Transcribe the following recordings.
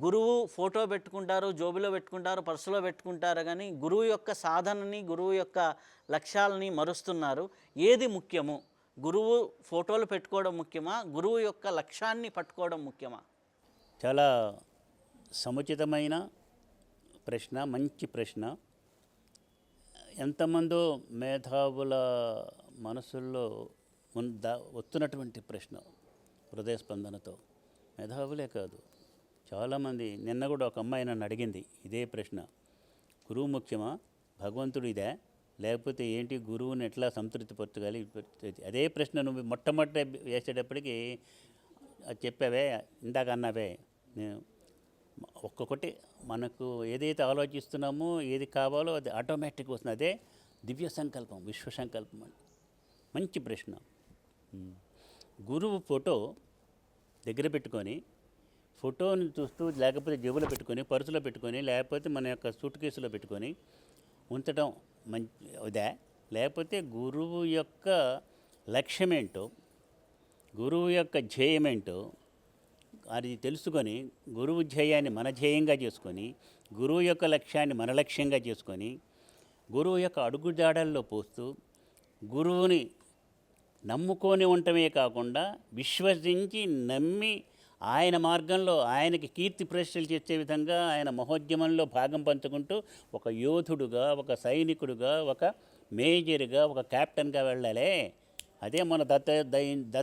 గురువు ఫోటో పెట్టుకుంటారు, జోబులో పెట్టుకుంటారు, పర్సులో పెట్టుకుంటారు, కానీ గురువు యొక్క సాధనని, గురువు యొక్క లక్ష్యాలని మరుస్తున్నారు. ఏది ముఖ్యము? గురువు ఫోటోలు పెట్టుకోవడం ముఖ్యమా, గురువు యొక్క లక్ష్యాన్ని పట్టుకోవడం ముఖ్యమా? చాలా సముచితమైన ప్రశ్న, మంచి ప్రశ్న. ఎంతమందో మేధావుల మనసుల్లో వస్తున్నటువంటి ప్రశ్న, హృదయ స్పందనతో. మేధావులే కాదు, చాలామంది. నిన్న కూడా ఒక అమ్మాయి నన్ను అడిగింది ఇదే ప్రశ్న. గురువు ముఖ్యమా, భగవంతుడు ఇదే, లేకపోతే ఏంటి, గురువుని ఎట్లా సంతృప్తిపరచగాలి? అదే ప్రశ్న నువ్వు మొట్టమొదట వేసేటప్పటికి అది చెప్పావే, ఇందాక అన్నావే. నేను ఒక్కొక్కటి మనకు ఏదైతే ఆలోచిస్తున్నామో, ఏది కావాలో అది ఆటోమేటిక్గా వస్తుంది. అదే దివ్య సంకల్పం, విశ్వ సంకల్పం అని. మంచి ప్రశ్న. గురువు ఫోటో దగ్గర పెట్టుకొని, ఫోటోని చూస్తూ, లేకపోతే జేబులో పెట్టుకొని, పర్సులో పెట్టుకొని, లేకపోతే మన యొక్క సూట్ కేసులో పెట్టుకొని ఉంచడం ఇదే, లేకపోతే గురువు యొక్క లక్ష్యమేంటో, గురువు యొక్క ధ్యేయమేంటో అది తెలుసుకొని, గురువు ధ్యేయాన్ని మన ధ్యేయంగా చేసుకొని, గురువు యొక్క లక్ష్యాన్ని మన లక్ష్యంగా చేసుకొని, గురువు యొక్క అడుగుజాడల్లో పోస్తూ, గురువుని నమ్ముకొని ఉండటమే కాకుండా విశ్వసించి నమ్మి ఆయన మార్గంలో ఆయనకి కీర్తి ప్రశ్నలు చేసే విధంగా ఆయన మహోద్యమంలో భాగం పంచుకుంటూ ఒక యోధుడుగా, ఒక సైనికుడుగా, ఒక మేజర్గా, ఒక కెప్టెన్గా వెళ్ళాలి. అదే మన దత్త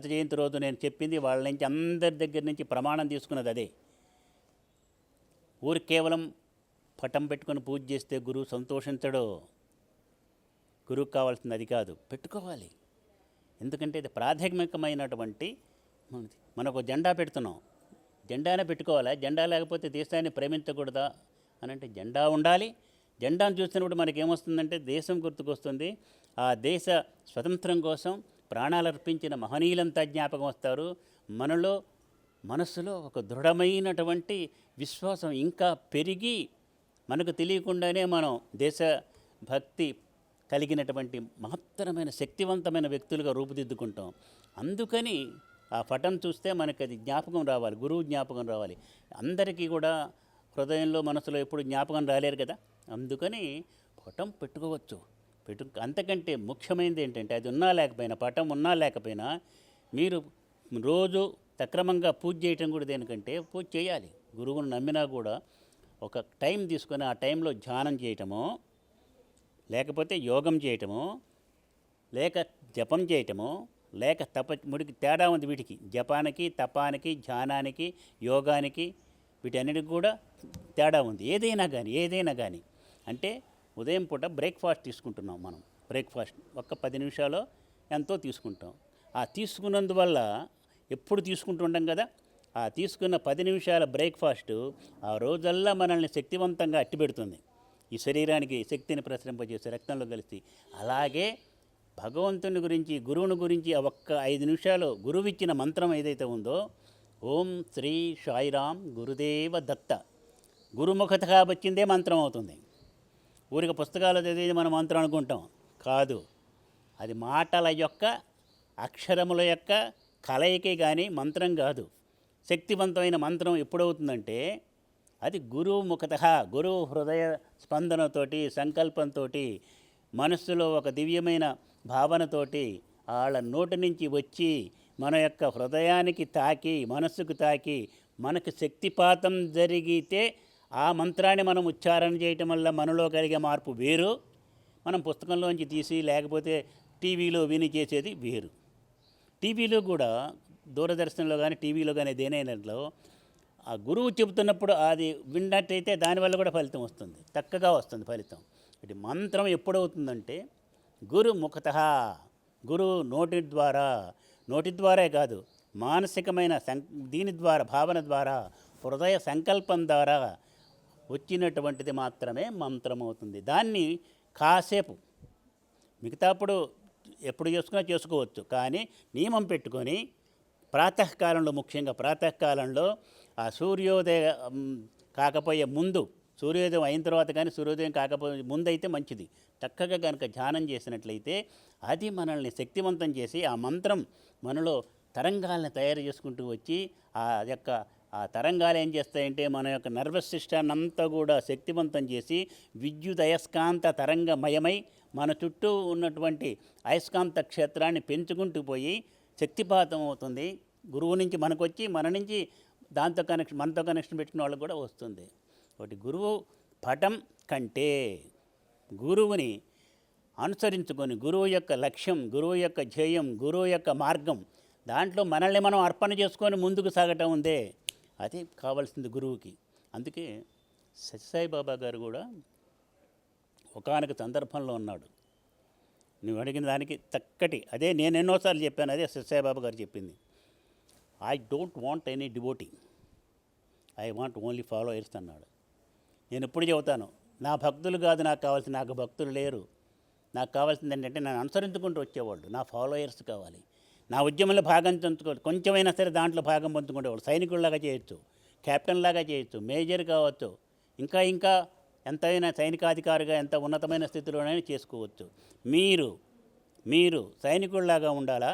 జయంతి రోజు నేను చెప్పింది. వాళ్ళ నుంచి అందరి దగ్గర నుంచి ప్రమాణం తీసుకున్నది అదే. ఊరికి కేవలం పటం పెట్టుకొని పూజ చేస్తే గురువు సంతోషించడు. గురువుకు కావాల్సింది అది కాదు, పెట్టుకోవాలి. ఎందుకంటే ఇది ప్రాథమికమైనటువంటి మనకు జెండా పెడుతున్నాం, జెండానే పెట్టుకోవాలా? జెండా లేకపోతే దేశాన్ని ప్రేమించకూడదా అని అంటే జెండా ఉండాలి. జెండాను చూసినప్పుడు మనకేమొస్తుందంటే దేశం గుర్తుకొస్తుంది. ఆ దేశ స్వతంత్రం కోసం ప్రాణాలు అర్పించిన మహనీయులంతా జ్ఞాపకం వస్తారు. మనస్సులో ఒక దృఢమైనటువంటి విశ్వాసం ఇంకా పెరిగి, మనకు తెలియకుండానే మనం దేశభక్తి కలిగినటువంటి మహత్తరమైన శక్తివంతమైన వ్యక్తులుగా రూపుదిద్దుకుంటాం. అందుకని ఆ పటం చూస్తే మనకి అది జ్ఞాపకం రావాలి, గురువు జ్ఞాపకం రావాలి. అందరికీ కూడా హృదయంలో, మనసులో ఎప్పుడు జ్ఞాపకం రాలేరు కదా. అందుకని పటం పెట్టుకోవచ్చు. అంతకంటే ముఖ్యమైనది ఏంటంటే, అది ఉన్నా లేకపోయినా, పటం ఉన్నా లేకపోయినా, మీరు రోజు సక్రమంగా పూజ చేయటం కూడా దేనికంటే పూజ చేయాలి. గురువును నమ్మినా కూడా ఒక టైం తీసుకొని ఆ టైంలో ధ్యానం చేయటమో, లేకపోతే యోగం చేయటమో, లేక జపం చేయటమో, లేక ముడికి తేడా ఉంది వీటికి. జపానికి, తపానికి, ధ్యానానికి, యోగానికి, వీటన్నిటికి కూడా తేడా ఉంది. ఏదైనా కానీ అంటే ఉదయం పూట బ్రేక్ఫాస్ట్ తీసుకుంటున్నాం మనం. బ్రేక్ఫాస్ట్ ఒక్క 10 నిమిషాలు ఎంతో తీసుకుంటాం. ఆ తీసుకున్నందువల్ల ఎప్పుడు తీసుకుంటుంటాం కదా, ఆ తీసుకున్న 10 నిమిషాల బ్రేక్ఫాస్టు ఆ రోజల్లా మనల్ని శక్తివంతంగా అట్టిపెడుతుంది. ఈ శరీరానికి శక్తిని ప్రసరింపజేసే రక్తంలో కలిసి. అలాగే భగవంతుని గురించి, గురువుని గురించి ఆ ఒక్క 5 నిమిషాలు గురువు ఇచ్చిన మంత్రం ఏదైతే ఉందో, ఓం శ్రీ సాయిరామ్ గురుదేవ దత్త, గురుముఖతగా వచ్చిందే మంత్రం అవుతుంది. ఊరికి పుస్తకాలు చదివేది మనం మంత్రం అనుకుంటాం, కాదు. అది మాటల యొక్క, అక్షరముల యొక్క కలయికే కానీ మంత్రం కాదు. శక్తివంతమైన మంత్రం ఎప్పుడవుతుందంటే అది గురువు ముఖతః, గురువు హృదయ స్పందనతోటి, సంకల్పంతో, మనస్సులో ఒక దివ్యమైన భావనతోటి వాళ్ళ నోటి నుంచి వచ్చి మన యొక్క హృదయానికి తాకి, మనస్సుకు తాకి, మనకు శక్తిపాతం జరిగితే ఆ మంత్రాన్ని మనం ఉచ్చారణ చేయటం వల్ల మనలో కలిగే మార్పు వేరు. మనం పుస్తకంలోంచి తీసి లేకపోతే టీవీలో విని చేసేది వేరు. టీవీలో కూడా, దూరదర్శన్లో కానీ టీవీలో కానీ దేనైనట్లో ఆ గురువు చెబుతున్నప్పుడు అది విన్నట్టయితే దానివల్ల కూడా ఫలితం వస్తుంది, చక్కగా వస్తుంది ఫలితం. ఇది మంత్రం ఎప్పుడవుతుందంటే గురు ముఖతః, గురువు నోటి ద్వారా కాదు, మానసికమైన దీని ద్వారా, భావన ద్వారా, హృదయ సంకల్పం ద్వారా వచ్చినటువంటిది మాత్రమే మంత్రం అవుతుంది. దాన్ని కాసేపు, మిగతాప్పుడు ఎప్పుడు చేసుకోవచ్చు, కానీ నియమం పెట్టుకొని ప్రాతకాలంలో, ముఖ్యంగా ప్రాతకాలంలో ఆ సూర్యోదయం కాకపోయే ముందు, సూర్యోదయం అయిన తర్వాత కానీ సూర్యోదయం కాకపోయే ముందు అయితే మంచిది. చక్కగా కనుక ధ్యానం చేసినట్లయితే అది మనల్ని శక్తివంతం చేసి ఆ మంత్రం మనలో తరంగాలను తయారు చేసుకుంటూ వచ్చి ఆ యొక్క ఆ తరంగాలు ఏం చేస్తాయంటే మన యొక్క నర్వస్ సిస్టమ్ అంతా కూడా శక్తివంతం చేసి విద్యుత్ అయస్కాంత తరంగమయమై మన చుట్టూ ఉన్నటువంటి అయస్కాంత క్షేత్రాన్ని పెంచుకుంటూ పోయి శక్తిపాతం అవుతుంది. గురువు నుంచి మనకు వచ్చి మన నుంచి మనతో కనెక్షన్ పెట్టుకున్న వాళ్ళకి కూడా వస్తుంది. ఒకటి గురువు పటం కంటే గురువుని అనుసరించుకొని గురువు యొక్క లక్ష్యం, గురువు యొక్క ధ్యేయం, గురువు యొక్క మార్గం, దాంట్లో మనల్ని మనం అర్పణ చేసుకొని ముందుకు సాగటం ఉందే, అది కావాల్సింది గురువుకి. అందుకే సత్యసాయిబాబా గారు కూడా ఒకానొక సందర్భంలో ఉన్నాడు. నువ్వు అడిగిన దానికి చక్కటి అదే నేను ఎన్నోసార్లు చెప్పాను, అదే సత్యసాయిబాబా గారు చెప్పింది. I don't want any devotee, I want only followers అన్నాడు. నేను ఎప్పుడు చెబుతాను, నా భక్తులు కాదు నాకు కావాల్సిన, నాకు భక్తులు లేరు. నాకు కావాల్సింది ఏంటంటే నన్ను అనుసరించుకుంటూ వచ్చేవాళ్ళు, నా ఫాలోయర్స్ కావాలి. నా ఉద్యమంలో భాగం పంచుకోవచ్చు, కొంచెమైనా సరే దాంట్లో భాగం పంచుకునేవాళ్ళు. సైనికుల్లాగా చేయొచ్చు, కెప్టెన్ లాగా చేయొచ్చు, మేజర్ కావచ్చు, ఇంకా ఇంకా ఎంతైనా సైనికాధికారిగా ఎంత ఉన్నతమైన స్థితిలోనైనా చేసుకోవచ్చు. మీరు సైనికుల్లాగా ఉండాలా,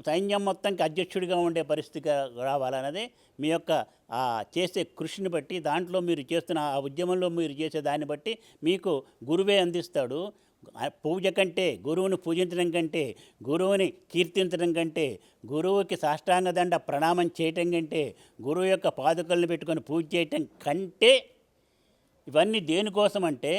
సైన్యం మొత్తానికి అధ్యక్షుడిగా ఉండే పరిస్థితి రావాలన్నదే మీ యొక్క చేసే కృషిని బట్టి, దాంట్లో మీరు చేస్తున్న ఆ ఉద్యమంలో మీరు చేసే దాన్ని బట్టి మీకు గురువే అందిస్తాడు. పూజ కంటే, గురువుని పూజించడం కంటే, గురువుని కీర్తించడం కంటే, గురువుకి సాష్టాంగ దండ ప్రణామం చేయటం కంటే, గురువు యొక్క పాదుకలను పెట్టుకొని పూజ చేయటం కంటే, ఇవన్నీ దేనికోసం అంటే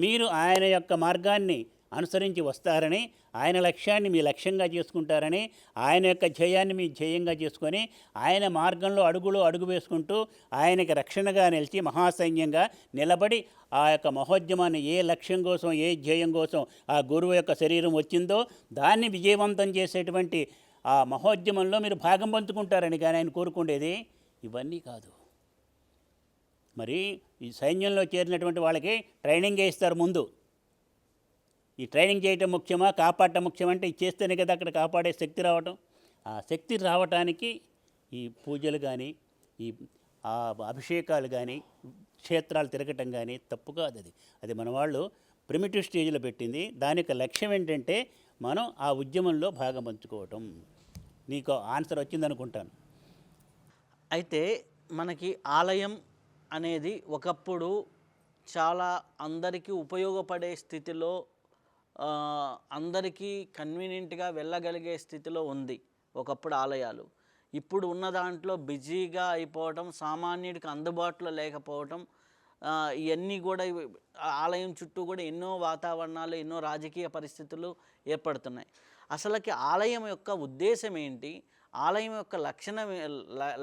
మీరు ఆయన యొక్క మార్గాన్ని అనుసరించి వస్తారని, ఆయన లక్ష్యాన్ని మీ లక్ష్యంగా చేసుకుంటారని, ఆయన యొక్క ధ్యేయాన్ని మీ ధ్యేయంగా చేసుకొని ఆయన మార్గంలో అడుగు వేసుకుంటూ ఆయనకి రక్షణగా నిలిచి మహాసైన్యంగా నిలబడి ఆ యొక్క మహోద్యమాన్ని ఏ లక్ష్యం కోసం, ఏ ధ్యేయం కోసం ఆ గురువు యొక్క శరీరం వచ్చిందో దాన్ని విజయవంతం చేసేటువంటి ఆ మహోద్యమంలో మీరు భాగం పంచుకుంటారని కానీ ఆయన కోరుకునేది ఇవన్నీ కాదు. మరి ఈ సైన్యంలో చేరినటువంటి వాళ్ళకి ట్రైనింగ్ ఇస్తారు ముందు. ఈ ట్రైనింగ్ చేయటం ముఖ్యమా, కాపాడటం ముఖ్యమంటే ఇది చేస్తేనే కదా అక్కడ కాపాడే శక్తి రావటం. ఆ శక్తి రావటానికి ఈ పూజలు కానీ, ఈ అభిషేకాలు కానీ, క్షేత్రాలు తిరగటం కానీ తప్పు కాదు. అది మన వాళ్ళు ప్రిమిటివ్ స్టేజ్లో పెట్టింది. దాని యొక్క లక్ష్యం ఏంటంటే మనం ఆ ఉద్యమంలో భాగం పంచుకోవటం. నీకు ఆన్సర్ వచ్చిందనుకుంటాను. అయితే మనకి ఆలయం అనేది ఒకప్పుడు చాలా అందరికీ ఉపయోగపడే స్థితిలో, అందరికీ కన్వీనియంట్గా వెళ్ళగలిగే స్థితిలో ఉంది ఒకప్పుడు ఆలయాలు. ఇప్పుడు ఉన్న దాంట్లో బిజీగా అయిపోవటం, సామాన్యుడికి అందుబాటులో లేకపోవటం, ఇవన్నీ కూడా ఆలయం చుట్టూ కూడా ఎన్నో వాతావరణాలు, ఎన్నో రాజకీయ పరిస్థితులు ఏర్పడుతున్నాయి. అసలుకి ఆలయం యొక్క ఉద్దేశం ఏంటి, ఆలయం యొక్క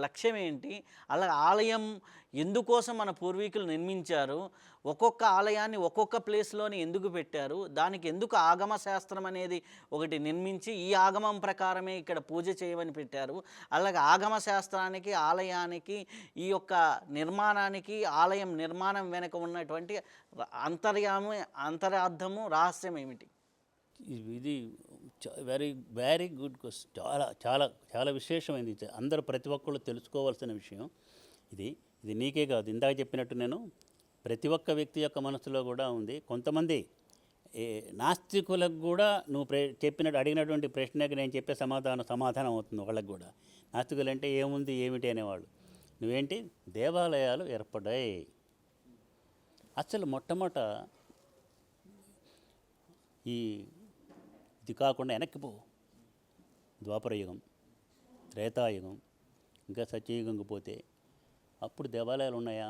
లక్ష్యం ఏంటి, అలా ఆలయం ఎందుకోసం మన పూర్వీకులు నిర్మించారు, ఒక్కొక్క ఆలయాన్ని ఒక్కొక్క ప్లేస్లోని ఎందుకు పెట్టారు, దానికి ఎందుకు ఆగమ శాస్త్రం అనేది ఒకటి నిర్మించి ఈ ఆగమం ప్రకారమే ఇక్కడ పూజ చేయమని పెట్టారు. అలాగే ఆగమ శాస్త్రానికి, ఆలయానికి, ఈ యొక్క నిర్మాణానికి, ఆలయం నిర్మాణం వెనుక ఉన్నటువంటి అంతరార్థము, రహస్యం ఏమిటి? ఇది వెరీ వెరీ గుడ్ క్వశ్చన్. చాలా చాలా చాలా విశేషమైనది. అందరూ ప్రతి ఒక్కళ్ళు తెలుసుకోవాల్సిన విషయం ఇది. నీకే కాదు, ఇందాక చెప్పినట్టు నేను ప్రతి ఒక్క వ్యక్తి యొక్క మనసులో కూడా ఉంది. కొంతమంది నాస్తికులకు కూడా నువ్వు చెప్పినట్టు అడిగినటువంటి ప్రశ్నకి నేను చెప్పే సమాధానం అవుతుంది వాళ్ళకి కూడా. నాస్తికులు అంటే ఏముంది ఏమిటి అనేవాళ్ళు. నువ్వేంటి, దేవాలయాలు ఏర్పడ్డాయి. అసలు మొట్టమొదట ఇది కాకుండా వెనక్కి పో. ద్వాపరయుగం, త్రేతాయుగం, ఇంకా సత్యయుగంకి పోతే అప్పుడు దేవాలయాలు ఉన్నాయా?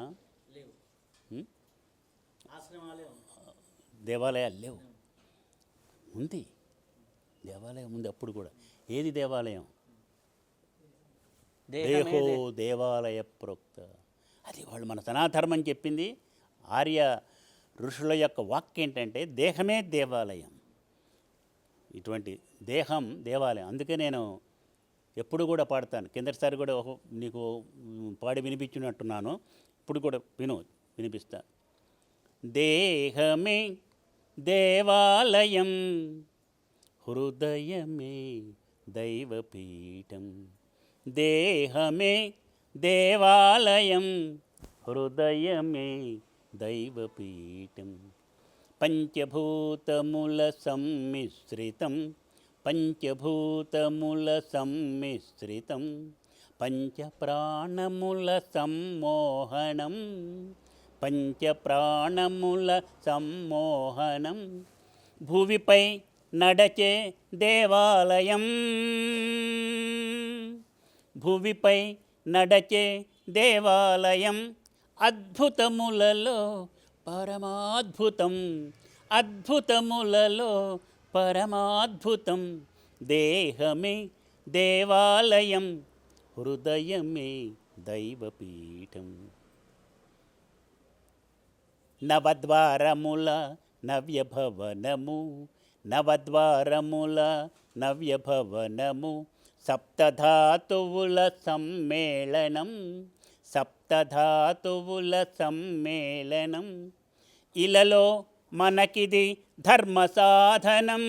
దేవాలయాలు లేవు. ఉంది దేవాలయం, ఉంది అప్పుడు కూడా. ఏది దేవాలయం? దేహో దేవాలయ ప్రోక్త. అది వాళ్ళు మన సనాధర్మం చెప్పింది. ఆర్య ఋషుల యొక్క వాక్యం ఏంటంటే దేహమే దేవాలయం. ఇటువంటి దేహం దేవాలయం. అందుకే నేను ఎప్పుడు కూడా పాడతాను. కిందటిసారి కూడా నీకు పాడి వినిపించినట్టున్నాను, ఇప్పుడు కూడా వినిపిస్తా. దేహమే దేవాలయం, హృదయమే దైవపీఠం. దేహమే దేవాలయం, హృదయమే దైవపీఠం. పంచభూతముల సమ్మిశ్రితం, పంచభూతముల సమ్మిశ్రితం, పంచప్రాణముల సమ్మోహనం, పంచప్రాణముల సమ్మోహనం, భువిపై నడచే దేవాలయం, భువిపై నడచే దేవాలయం, అద్భుతములలో పరమాద్భుతం, అద్భుతములలో పరమాద్భుతం, దేహమే దేవాలయం, హృదయమే దైవపీఠం. నవద్వారముల నవ్యభవనము, నవద్వారముల నవ్యభవనము, సప్తధాతువుల సమ్మేళనం, సప్తధాతువుల సమ్మేళనం, ఇలలో మనకిది ధర్మ సాధనం,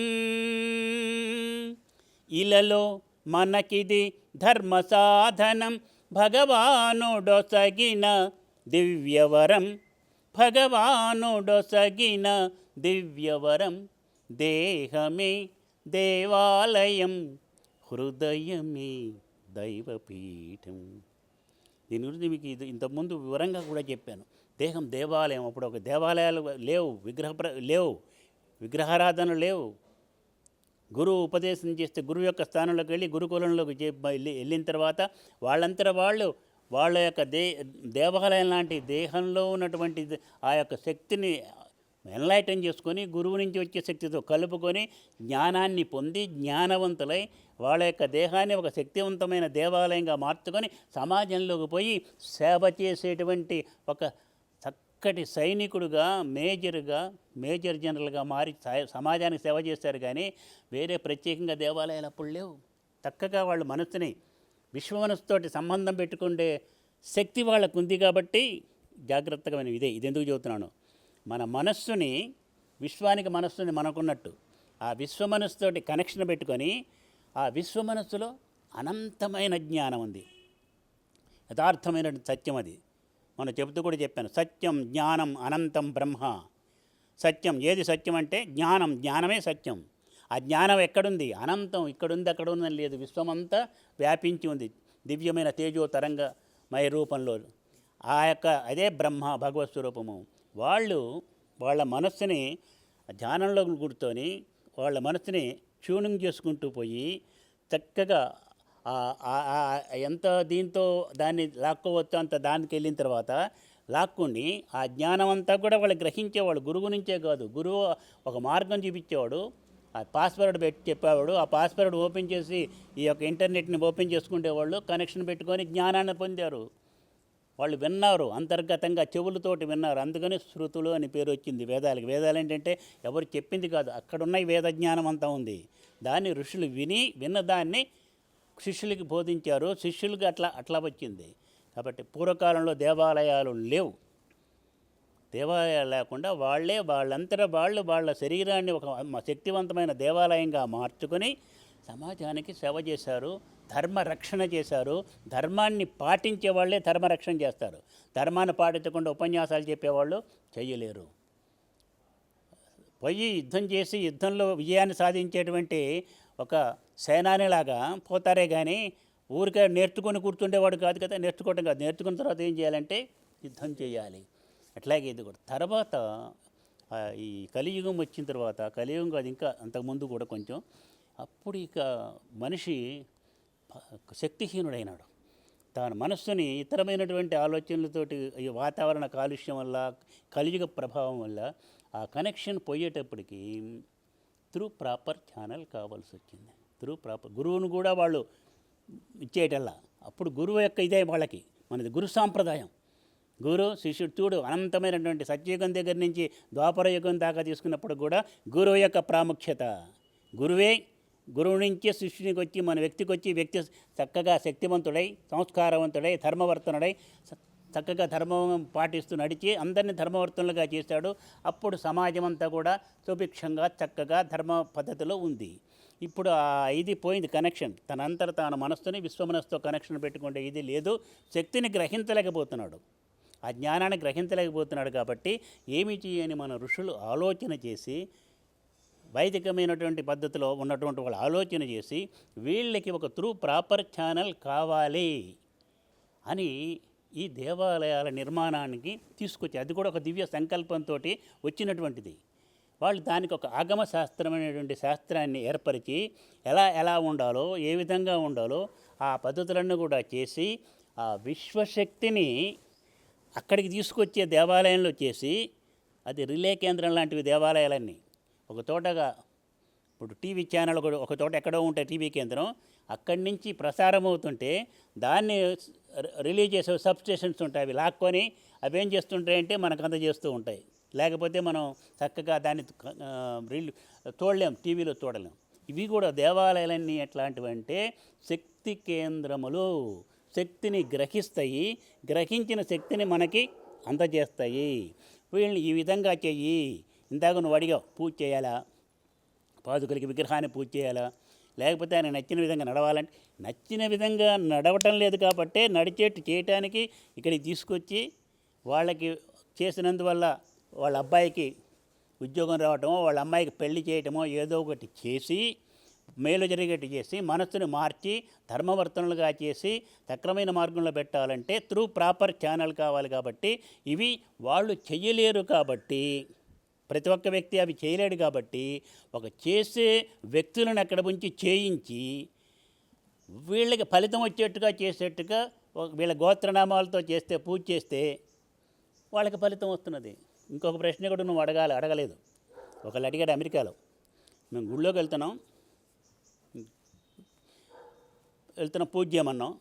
ఇలలో మనకిది ధర్మ సాధనం, భగవానుడొసగిన దివ్యవరం, భగవానుడొసగిన దివ్యవరం, దేహమే దేవాలయం, హృదయమే దైవపీఠం. దీని గురించి మీకు ఇంతకుముందు వివరంగా కూడా చెప్పాను. దేహం దేవాలయం. అప్పుడు ఒక దేవాలయాలు లేవు, లేవు, విగ్రహారాధనలు లేవు. గురువు ఉపదేశం చేస్తే గురువు యొక్క స్థానంలోకి వెళ్ళి గురుకులంలోకి వెళ్ళిన తర్వాత వాళ్ళంతటా వాళ్ళు వాళ్ళ యొక్క దేవాలయం లాంటి దేహంలో ఉన్నటువంటి ఆ యొక్క శక్తిని ఎన్లైటన్ చేసుకొని గురువు నుంచి వచ్చే శక్తితో కలుపుకొని జ్ఞానాన్ని పొంది జ్ఞానవంతులై వాళ్ళ యొక్క దేహాన్ని ఒక శక్తివంతమైన దేవాలయంగా మార్చుకొని సమాజంలోకి పోయి సేవ చేసేటువంటి ఒక చక్కటి సైనికుడుగా, మేజర్ జనరల్గా మారి సమాజానికి సేవ చేస్తారు. కానీ వేరే ప్రత్యేకంగా దేవాలయాలు అప్పుడు లేవు. చక్కగా వాళ్ళు మనస్సుని విశ్వమనస్సుతోటి సంబంధం పెట్టుకుండే శక్తి వాళ్ళకు ఉంది. కాబట్టి జాగ్రత్తగా నేను ఇది ఎందుకు చెబుతున్నాను, మన మనస్సుని విశ్వానికి మనస్సుని మనకున్నట్టు ఆ విశ్వమనస్సుతోటి కనెక్షన్ పెట్టుకొని ఆ విశ్వమనస్సులో అనంతమైన జ్ఞానం ఉంది, యథార్థమైన సత్యం. అది మనం చెబుతూ కూడా చెప్పాను, సత్యం జ్ఞానం అనంతం బ్రహ్మ. సత్యం ఏది సత్యం అంటే జ్ఞానం, జ్ఞానమే సత్యం. ఆ జ్ఞానం ఎక్కడుంది? అనంతం, ఇక్కడుంది అక్కడ ఉందని లేదు, విశ్వమంతా వ్యాపించి ఉంది దివ్యమైన తేజో తరంగమయ రూపంలో. ఆ యొక్క అదే బ్రహ్మ భగవత్ స్వరూపము. వాళ్ళ మనస్సుని ధ్యానంలో కూర్చొని వాళ్ళ మనస్సుని ట్యూనింగ్ చేసుకుంటూ పోయి చక్కగా ఎంత దీంతో దాన్ని లాక్కోవచ్చు అంత దానికి వెళ్ళిన తర్వాత లాక్కుని ఆ జ్ఞానం అంతా కూడా వాళ్ళు గ్రహించేవాడు. గురువు నుంచే కాదు, గురువు ఒక మార్గం చూపించేవాడు, ఆ పాస్వర్డ్ పెట్టి చెప్పేవాడు. ఆ పాస్వర్డ్ ఓపెన్ చేసి ఈ యొక్క ఇంటర్నెట్ని ఓపెన్ చేసుకునేవాళ్ళు కనెక్షన్ పెట్టుకొని జ్ఞానాన్ని పొందారు. వాళ్ళు విన్నారు, అంతర్గతంగా చెవులతోటి విన్నారు. అందుకని శృతులు అని పేరు వచ్చింది వేదాలకి. వేదాలు ఏంటంటే ఎవరు చెప్పింది కాదు, అక్కడున్న వేద జ్ఞానం అంతా ఉంది. దాన్ని ఋషులు విన్నదాన్ని శిష్యులకి బోధించారు. శిష్యులకి అట్లా వచ్చింది. కాబట్టి పూర్వకాలంలో దేవాలయాలు లేవు. దేవాలయాలు లేకుండా వాళ్ళంతటా వాళ్ళ శరీరాన్ని ఒక శక్తివంతమైన దేవాలయంగా మార్చుకొని సమాజానికి సేవ చేశారు, ధర్మరక్షణ చేశారు. ధర్మాన్ని పాటించే వాళ్ళే ధర్మరక్షణ చేస్తారు. ధర్మాన్ని పాటించకుండా ఉపన్యాసాలు చెప్పేవాళ్ళు చేయలేరు. పోయి యుద్ధం చేసి యుద్ధంలో విజయాన్ని సాధించేటువంటి ఒక సేనానిలాగా పోతారే కానీ ఊరికే నేర్చుకొని కూర్చుండేవాడు కాదు కదా. నేర్చుకోవటం కాదు, నేర్చుకున్న తర్వాత ఏం చేయాలంటే యుద్ధం చేయాలి. అట్లాగే ఇది కూడా తర్వాత ఈ కలియుగం వచ్చిన తర్వాత, కలియుగం కాదు ఇంకా అంతకుముందు కూడా కొంచెం, అప్పుడు ఇక మనిషి శక్తిహీనుడైనాడు. తన మనస్సుని ఇతరమైనటువంటి ఆలోచనలతోటి ఈ వాతావరణ కాలుష్యం వల్ల, కలియుగ ప్రభావం వల్ల ఆ కనెక్షన్ పోయేటప్పటికి త్రూ ప్రాపర్ ఛానల్ కావాల్సి వచ్చింది. త్రూ ప్రాపర్ గురువును కూడా వాళ్ళు ఇచ్చేయటల్లా. అప్పుడు గురువు యొక్క ఇదే వాళ్ళకి, మనది గురు సాంప్రదాయం. గురు శిష్యుడు చూడు అనంతమైనటువంటి సత్యయుగం దగ్గర నుంచి ద్వాపర యుగం దాకా తీసుకున్నప్పుడు కూడా గురువు యొక్క ప్రాముఖ్యత. గురువు నుంచి శిష్యునికి వచ్చి మన వ్యక్తికి వచ్చి వ్యక్తి చక్కగా శక్తివంతుడై, సంస్కారవంతుడై, ధర్మవర్తనుడై చక్కగా ధర్మం పాటిస్తూ నడిచి అందరినీ ధర్మవర్తనులుగా చేశాడు. అప్పుడు సమాజం అంతా కూడా సుభిక్షంగా చక్కగా ధర్మ పద్ధతిలో ఉంది. ఇప్పుడు ఇది పోయింది కనెక్షన్. తనంతట తాను మనస్సుని విశ్వమనస్సుతో కనెక్షన్ పెట్టుకుంటే ఇది లేదు. శక్తిని గ్రహించలేకపోతున్నాడు, ఆ జ్ఞానాన్ని గ్రహించలేకపోతున్నాడు. కాబట్టి ఏమి చేయని మన ఋషులు ఆలోచన చేసి, వైదికమైనటువంటి పద్ధతిలో ఉన్నటువంటి వాళ్ళు ఆలోచన చేసి వీళ్ళకి ఒక త్రూ ప్రాపర్ ఛానల్ కావాలి. అని ఈ దేవాలయాల నిర్మాణానికి తీసుకొచ్చి, అది కూడా ఒక దివ్య సంకల్పంతో వచ్చినటువంటిది. వాళ్ళు దానికి ఒక ఆగమ శాస్త్రమైనటువంటి శాస్త్రాన్ని ఏర్పరిచి ఎలా ఎలా ఉండాలో, ఏ విధంగా ఉండాలో ఆ పద్ధతులన్నీ కూడా చేసి ఆ విశ్వశక్తిని అక్కడికి తీసుకొచ్చే దేవాలయంలో చేసి, అది రిలే కేంద్రం లాంటివి దేవాలయాలన్నీ. ఒక తోటగా ఇప్పుడు టీవీ ఛానల్ ఒక చోట ఎక్కడో ఉంటే టీవీ కేంద్రం, అక్కడి నుంచి ప్రసారం అవుతుంటే దాన్ని రిలీజ్ చేసే సబ్స్టేషన్స్ ఉంటాయి, అవి లాక్కొని అవి ఏం చేస్తుంటాయంటే మనకు అందజేస్తూ ఉంటాయి. లేకపోతే మనం చక్కగా దాన్ని చూడలేం, టీవీలో చూడలేం. ఇవి కూడా దేవాలయాలన్నీ ఎట్లాంటివంటే శక్తి కేంద్రములు, శక్తిని గ్రహిస్తాయి, గ్రహించిన శక్తిని మనకి అందజేస్తాయి. వీళ్ళని ఈ విధంగా చెయ్యి, ఇందాక నువ్వు అడిగావు పూజ చేయాలా, పాదుకలకి విగ్రహాన్ని పూజ చేయాలా, లేకపోతే ఆయన నచ్చిన విధంగా నడవాలంటే, నచ్చిన విధంగా నడవటం లేదు కాబట్టే నడిచేట్టు చేయటానికి ఇక్కడికి తీసుకొచ్చి వాళ్ళకి చేసినందువల్ల వాళ్ళ అబ్బాయికి ఉద్యోగం రావటమో, వాళ్ళ అమ్మాయికి పెళ్లి చేయటమో ఏదో ఒకటి చేసి మేలు జరిగేట్టు చేసి మనస్సును మార్చి ధర్మవర్తనలుగా చేసి సక్రమైన మార్గంలో పెట్టాలంటే త్రూ ప్రాపర్ ఛానల్ కావాలి. కాబట్టి ఇవి వాళ్ళు చెయ్యలేరు, కాబట్టి ప్రతి ఒక్క వ్యక్తి అవి చేయలేడు. కాబట్టి ఒక చేసే వ్యక్తులను అక్కడ ఉంచి చేయించి వీళ్ళకి ఫలితం వచ్చేట్టుగా చేసేట్టుగా వీళ్ళ గోత్రనామాలతో చేస్తే, పూజ చేస్తే వాళ్ళకి ఫలితం వస్తున్నది. ఇంకొక ప్రశ్న కూడా నువ్వు అడగలేదు. ఒకళ్ళు అడిగాడు అమెరికాలో, మేము గుళ్ళోకి వెళ్తున్నాం, పూజ చేయమన్నాం,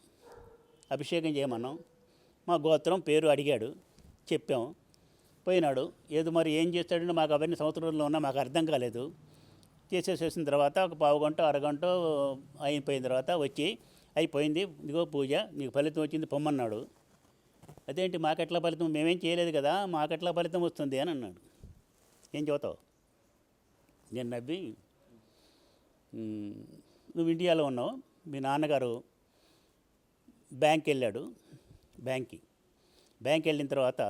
అభిషేకం చేయమన్నాం, మా గోత్రం పేరు అడిగాడు, చెప్పాం, పోయినాడు. ఏదో మరి ఏం చేస్తాడంటే మాకు అవన్నీ సంవత్సరంలో ఉన్నా మాకు అర్థం కాలేదు. చేసేసేసిన తర్వాత ఒక పావుగంట అరగంట అయిపోయిన తర్వాత వచ్చి అయిపోయింది, ఇదిగో పూజ, నీకు ఫలితం వచ్చింది పొమ్మన్నాడు. అదేంటి మాకెట్లా ఫలితం, మేమేం చేయలేదు కదా, మాకెట్లా ఫలితం వస్తుంది అని అన్నాడు. ఏం చెబుతావు? నేను నవ్వి, నువ్వు ఇండియాలో ఉన్నావు, మీ నాన్నగారు బ్యాంక్ వెళ్ళాడు, బ్యాంక్ వెళ్ళిన తర్వాత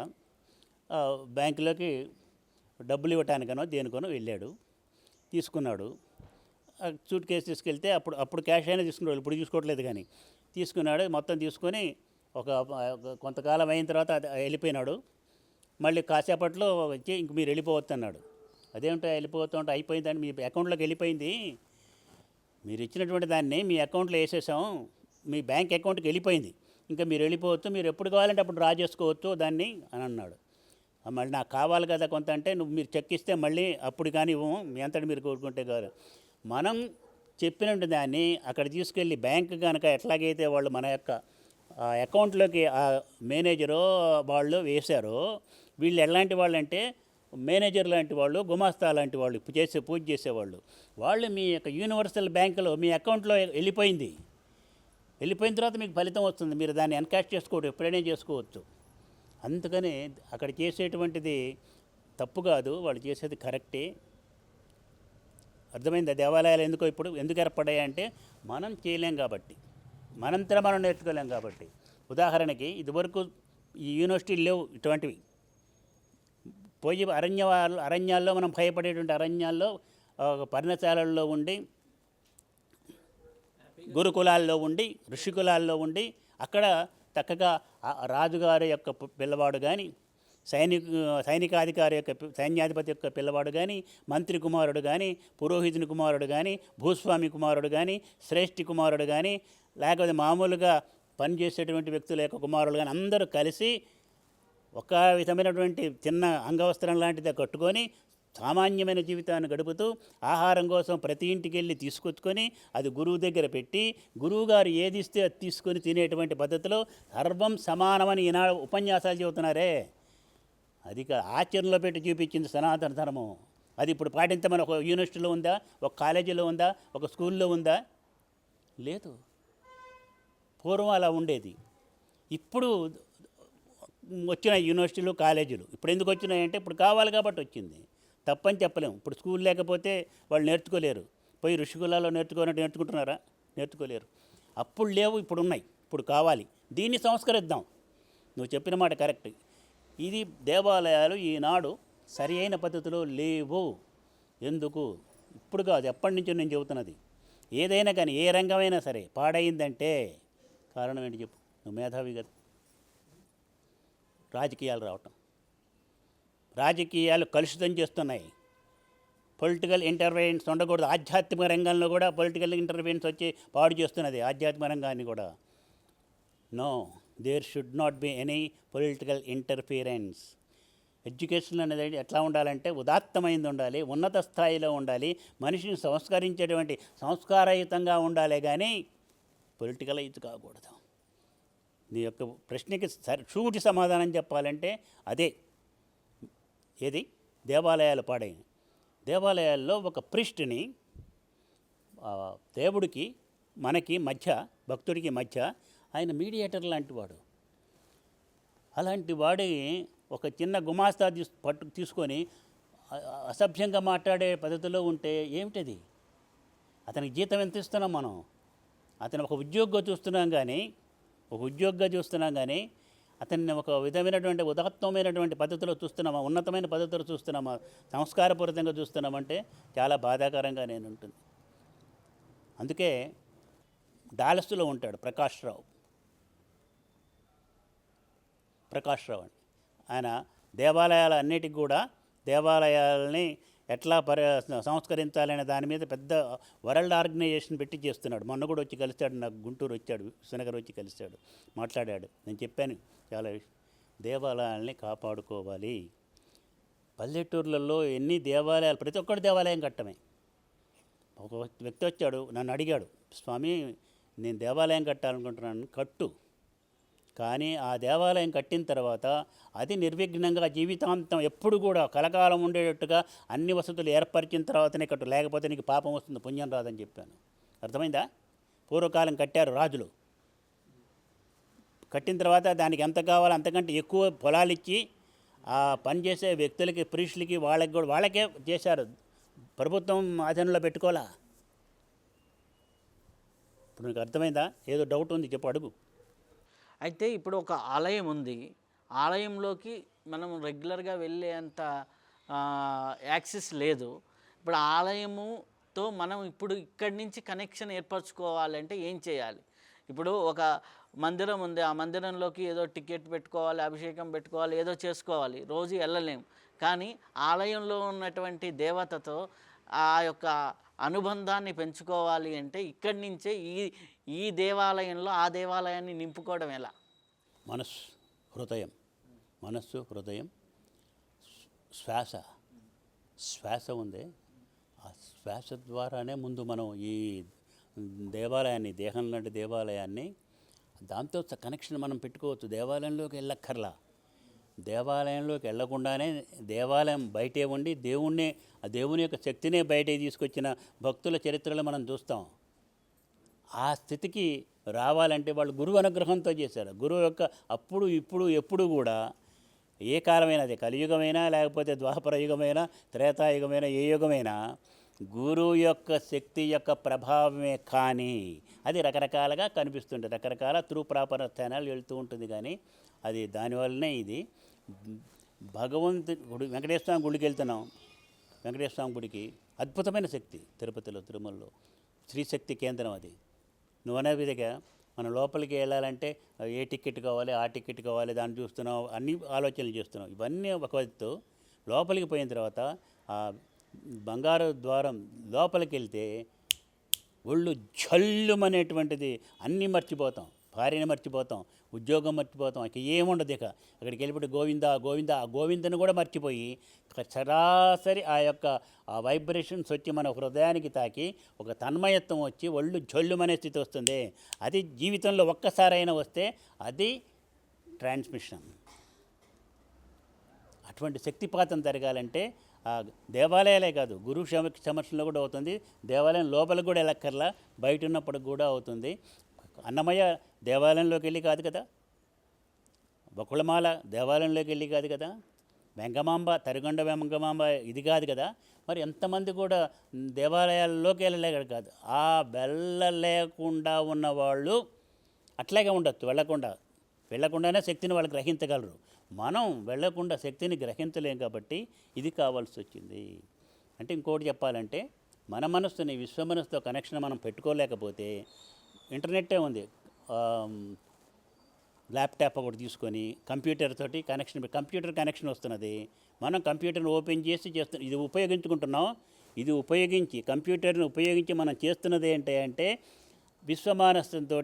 బ్యాంకులోకి డబ్బులు ఇవ్వటానికనో దేనికనో వెళ్ళాడు, తీసుకున్నాడు. సూట్ కేసు తీసుకెళ్తే అప్పుడు క్యాష్ అయినా తీసుకున్నాడు, ఇప్పుడు తీసుకోవట్లేదు, కానీ తీసుకున్నాడు. మొత్తం తీసుకొని ఒక కొంతకాలం అయిన తర్వాత వెళ్ళిపోయినాడు. మళ్ళీ కాసేపట్లో వచ్చి ఇంక మీరు వెళ్ళిపోవచ్చు అన్నాడు. అదేమిటో వెళ్ళిపోతూ ఉంటే, అయిపోయిందని మీ అకౌంట్లోకి వెళ్ళిపోయింది, మీరు ఇచ్చినటువంటి దాన్ని మీ అకౌంట్లో వేసేసాం, మీ బ్యాంక్ అకౌంట్కి వెళ్ళిపోయింది, ఇంకా మీరు వెళ్ళిపోవచ్చు, మీరు ఎప్పుడు కావాలంటే అప్పుడు డ్రా చేసుకోవచ్చు దాన్ని అని అన్నాడు. మళ్ళీ నాకు కావాలి కదా కొంత అంటే, మీరు చెక్ ఇస్తే మళ్ళీ అప్పుడు కానీ ఇవ్వము, మీ అంతటి మీరు కోరుకుంటే కాదు. మనం చెప్పినట్టు దాన్ని అక్కడ తీసుకెళ్ళి బ్యాంక్ కనుక ఎట్లాగైతే వాళ్ళు మన యొక్క అకౌంట్లోకి ఆ మేనేజరో వాళ్ళు వేశారో, వీళ్ళు ఎలాంటి వాళ్ళు అంటే మేనేజర్ లాంటి వాళ్ళు, గుమాస్తా లాంటి వాళ్ళు, పూజ చేసేవాళ్ళు. వాళ్ళు మీ యొక్క యూనివర్సల్ బ్యాంకులో మీ అకౌంట్లో వెళ్ళిపోయిన తర్వాత మీకు ఫలితం వస్తుంది, మీరు దాన్ని ఎన్కాష్ చేసుకోవచ్చు, ఎప్పుడైనా చేసుకోవచ్చు. అందుకని అక్కడ చేసేటువంటిది తప్పు కాదు, వాళ్ళు చేసేది కరెక్టే. అర్థమైంది? దేవాలయాలు ఎందుకు ఏర్పడ్డాయి అంటే మనం చేయలేం కాబట్టి, మనంతరం మనం నేర్చుకోలేం కాబట్టి. ఉదాహరణకి ఇదివరకు ఈ యూనివర్సిటీలు లేవు ఇటువంటివి. పోయి అరణ్యాల్లో మనం భయపడేటువంటి అరణ్యాల్లో పర్ణశాలల్లో ఉండి, గురుకులాల్లో ఉండి, ఋషికులాల్లో ఉండి, అక్కడ చక్కగా రాజుగారి యొక్క పిల్లవాడు కానీ, సైనికాధికారి యొక్క సైన్యాధిపతి యొక్క పిల్లవాడు కానీ, మంత్రి కుమారుడు కానీ, పురోహితుని కుమారుడు కానీ, భూస్వామి కుమారుడు కానీ, శ్రేష్ఠి కుమారుడు కానీ, లేకపోతే మామూలుగా పనిచేసేటువంటి వ్యక్తుల యొక్క కుమారుడు కానీ, అందరూ కలిసి ఒక విధమైనటువంటి చిన్న అంగవస్త్రం లాంటిది కట్టుకొని సామాన్యమైన జీవితాన్ని గడుపుతూ ఆహారం కోసం ప్రతి ఇంటికి వెళ్ళి తీసుకొచ్చుకొని అది గురువు దగ్గర పెట్టి, గురువుగారు ఏది ఇస్తే అది తీసుకొని తినేటువంటి పద్ధతిలో సర్వం సమానమని ఈనాడు ఉపన్యాసాలు చెబుతున్నారే, అది ఆచరణలో పెట్టి చూపించింది సనాతన ధర్మం. అది ఇప్పుడు పాటించమని ఒక యూనివర్సిటీలో ఉందా, ఒక కాలేజీలో ఉందా, ఒక స్కూల్లో ఉందా? లేదు. పూర్వం అలా ఉండేది. ఇప్పుడు వచ్చిన యూనివర్సిటీలు, కాలేజీలు ఇప్పుడు ఎందుకు వచ్చినాయంటే ఇప్పుడు కావాలి కాబట్టి వచ్చింది, తప్పని చెప్పలేము. ఇప్పుడు స్కూల్ లేకపోతే వాళ్ళు నేర్చుకోలేరు. పోయి ఋషికులాల్లో నేర్చుకుంటున్నారా? నేర్చుకోలేరు. అప్పుడు లేవు, ఇప్పుడు ఉన్నాయి, ఇప్పుడు కావాలి. దీన్ని సంస్కరిద్దాం. నువ్వు చెప్పిన మాట కరెక్ట్. ఇది దేవాలయాలు ఈనాడు సరి అయిన పద్ధతిలో లేవు. ఎందుకు? ఇప్పుడు కాదు, ఎప్పటి నుంచో నేను చెబుతున్నది. ఏదైనా కానీ ఏ రంగమైనా సరే పాడైందంటే కారణం ఏంటి చెప్పు? నువ్వు మేధావి కదా. రాజకీయాలు రావటం. రాజకీయాలు కలుషితం చేస్తున్నాయి. పొలిటికల్ ఇంటర్ఫరెన్స్ ఉండకూడదు. ఆధ్యాత్మిక రంగంలో కూడా పొలిటికల్ ఇంటర్ఫరెన్స్ వచ్చి పాడు చేస్తున్నది ఆధ్యాత్మిక రంగాన్ని కూడా. No, there should not be any political interference. Education అనేది ఎట్లా ఉండాలంటే ఉదాత్తమైంది ఉండాలి, ఉన్నత స్థాయిలో ఉండాలి, మనిషిని సంస్కరించేటువంటి సంస్కారయుతంగా ఉండాలి, కానీ పొలిటికలైజ్ కాకూడదు. నీ యొక్క ప్రశ్నకి సూటి సమాధానం చెప్పాలంటే అదే. ఏది? దేవాలయాలు పాడైన దేవాలయాల్లో ఒక ప్రిస్ట్ని దేవుడికి మనకి మధ్య, భక్తుడికి మధ్య ఆయన మీడియేటర్ లాంటి వాడు. అలాంటి వాడి ఒక చిన్న గుమాస్తా తీసుకొని అసభ్యంగా మాట్లాడే పద్ధతిలో ఉంటే ఏమిటది? అతనికి జీతం ఎంత ఇస్తున్నాం మనం? అతను ఒక ఉద్యోగిగా చూస్తున్నాం కానీ అతన్ని ఒక విధమైనటువంటి ఉదాత్తమైనటువంటి పద్ధతిలో చూస్తున్నామా, ఉన్నతమైన పద్ధతిలో చూస్తున్నామా, సంస్కారపూరితంగా చూస్తున్నామంటే చాలా బాధాకరంగా నేను ఉంటుంది. అందుకే డాలస్లో ఉంటాడు ప్రకాష్ రావు అని. ఆయన దేవాలయాలన్నిటికి కూడా దేవాలయాలని ఎట్లా సంస్కరించాలనే దాని మీద పెద్ద వరల్డ్ ఆర్గనైజేషన్ పెట్టి చేస్తున్నాడు. మొన్న కూడా వచ్చి కలిశాడు, నాకు గుంటూరు వచ్చాడు, విశ్వనగర్ వచ్చి కలిశాడు, మాట్లాడాడు. నేను చెప్పాను చాలా దేవాలయాల్ని కాపాడుకోవాలి. పల్లెటూర్లలో ఎన్ని దేవాలయాలు, ప్రతి ఒక్కటి దేవాలయం కట్టమే. ఒక వ్యక్తి వచ్చాడు, నన్ను అడిగాడు, స్వామి నేను దేవాలయం కట్టాలనుకుంటున్నాను. కట్టు, కానీ ఆ దేవాలయం కట్టిన తర్వాత అది నిర్విఘ్నంగా జీవితాంతం ఎప్పుడు కూడా కలకాలం ఉండేటట్టుగా అన్ని వసతులు ఏర్పరిచిన తర్వాతనే కట్టు, లేకపోతే నీకు పాపం వస్తుంది, పుణ్యం రాదని చెప్పాను. అర్థమైందా? పూర్వకాలం కట్టారు రాజులు, కట్టిన తర్వాత దానికి ఎంత కావాలో అంతకంటే ఎక్కువ పొలాలు ఇచ్చి ఆ పనిచేసే వ్యక్తులకి, ప్రీస్టులకి, వాళ్ళకే చేశారు. ప్రభుత్వం ఆధీనంలో పెట్టుకోవాలా? ఇప్పుడు నీకు అర్థమైందా? ఏదో డౌట్ ఉంది, చెప్పు, అడుగు. అయితే ఇప్పుడు ఒక ఆలయం ఉంది, ఆలయంలోకి మనం రెగ్యులర్గా వెళ్ళేంత యాక్సెస్ లేదు. ఇప్పుడు ఆలయముతో మనం ఇప్పుడు ఇక్కడి నుంచి కనెక్షన్ ఏర్పరచుకోవాలంటే ఏం చేయాలి? ఇప్పుడు ఒక మందిరం ఉంది, ఆ మందిరంలోకి ఏదో టికెట్ పెట్టుకోవాలి, అభిషేకం పెట్టుకోవాలి, ఏదో చేసుకోవాలి, రోజు వెళ్ళలేము. కానీ ఆలయంలో ఉన్నటువంటి దేవతతో ఆ యొక్క అనుబంధాన్ని పెంచుకోవాలి అంటే ఇక్కడి నుంచే ఈ దేవాలయంలో ఆ దేవాలయాన్ని నింపుకోవడం ఎలా? మనస్సు, హృదయం, శ్వాస ఉంది. ఆ శ్వాస ద్వారానే ముందు మనం ఈ దేవాలయాన్ని, దేహం లాంటి దేవాలయాన్ని, దాంతో కనెక్షన్ మనం పెట్టుకోవచ్చు. దేవాలయంలోకి వెళ్ళక్కర్లా. దేవాలయంలోకి వెళ్ళకుండానే దేవాలయం బయటే ఉండి ఆ దేవుని యొక్క శక్తినే బయటకి తీసుకొచ్చిన భక్తుల చరిత్రలో మనం చూస్తాం. ఆ స్థితికి రావాలంటే వాళ్ళు గురువు అనుగ్రహంతో చేశారు. గురువు యొక్క అప్పుడు ఇప్పుడు ఎప్పుడు కూడా ఏ కాలమైనా, అదే కలియుగమైనా లేకపోతే ద్వాపర యుగమైనా త్రేతాయుగమైనా ఏ యుగమైనా గురువు యొక్క శక్తి యొక్క ప్రభావమే. కానీ అది రకరకాలుగా కనిపిస్తుంది, రకరకాల స్థానాలు వెళ్తూ ఉంటుంది. కానీ అది దానివల్లనే ఇది భగవంతుడి వెంకటేశ్వర స్వామి గుడికి వెళ్తున్నాం. వెంకటేశ్వర స్వామి గుడికి అద్భుతమైన శక్తి, తిరుపతిలో, తిరుమలలో శ్రీశక్తి కేంద్రం అది. నువ్వు అనే విధంగా మనం లోపలికి వెళ్ళాలంటే ఏ టికెట్ కావాలి, ఆ టికెట్ కావాలి, దాన్ని చూస్తున్నావు, అన్ని ఆలోచనలు చేస్తున్నావు. ఇవన్నీ ఒక వ్యక్తితో లోపలికి పోయిన తర్వాత ఆ బంగారు ద్వారం లోపలికి వెళ్తే ఒళ్ళు జల్లుమనేటువంటిది. అన్నీ మర్చిపోతాం, భార్యని మర్చిపోతాం, ఉద్యోగం మర్చిపోతాం, ఇక ఏముండదు. ఇక అక్కడికి వెళ్ళిపోతే గోవింద ఆ గోవిందను కూడా మర్చిపోయి సరాసరి ఆ యొక్క ఆ వైబ్రేషన్స్ వచ్చి మన హృదయానికి తాకి ఒక తన్మయత్వం వచ్చి ఒళ్ళు జల్లుమనే స్థితి వస్తుంది. అది జీవితంలో ఒక్కసారైనా వస్తే అది ట్రాన్స్మిషన్. అటువంటి శక్తిపాతం జరగాలంటే ఆ దేవాలయాలే కాదు, గురు సమక్షంలో కూడా అవుతుంది. దేవాలయం లోపలికి కూడా వెళ్ళక్కర్లా, బయట ఉన్నప్పటికి కూడా అవుతుంది. అన్నమయ్య దేవాలయంలోకి వెళ్ళి కాదు కదా, బకుళమాల దేవాలయంలోకి వెళ్ళి కాదు కదా, వెంగమాంబ, తరిగొండ వెంగమాంబ ఇది కాదు కదా. మరి ఎంతమంది కూడా దేవాలయాల్లోకి వెళ్ళలేక కాదు. ఆ వెళ్ళలేకుండా ఉన్నవాళ్ళు అట్లాగే ఉండొచ్చు, వెళ్ళకుండానే శక్తిని వాళ్ళు గ్రహించగలరు. మనం వెళ్ళకుండా శక్తిని గ్రహించలేం కాబట్టి ఇది కావాల్సి వచ్చింది. అంటే ఇంకోటి చెప్పాలంటే మన మనస్సుని విశ్వ మనస్సుతో కనెక్షన్ మనం పెట్టుకోలేకపోతే, ఇంటర్నెట్టే ఉంది, ల్యాప్టాప్ ఒకటి తీసుకొని కంప్యూటర్ తోటి కంప్యూటర్ కనెక్షన్ వస్తున్నది. మనం కంప్యూటర్ని ఓపెన్ చేసి చేస్తున్నాం, ఇది ఉపయోగించుకుంటున్నాం. ఇది ఉపయోగించి కంప్యూటర్ని ఉపయోగించి మనం చేస్తున్నది ఏంటి అంటే విశ్వమానసంతో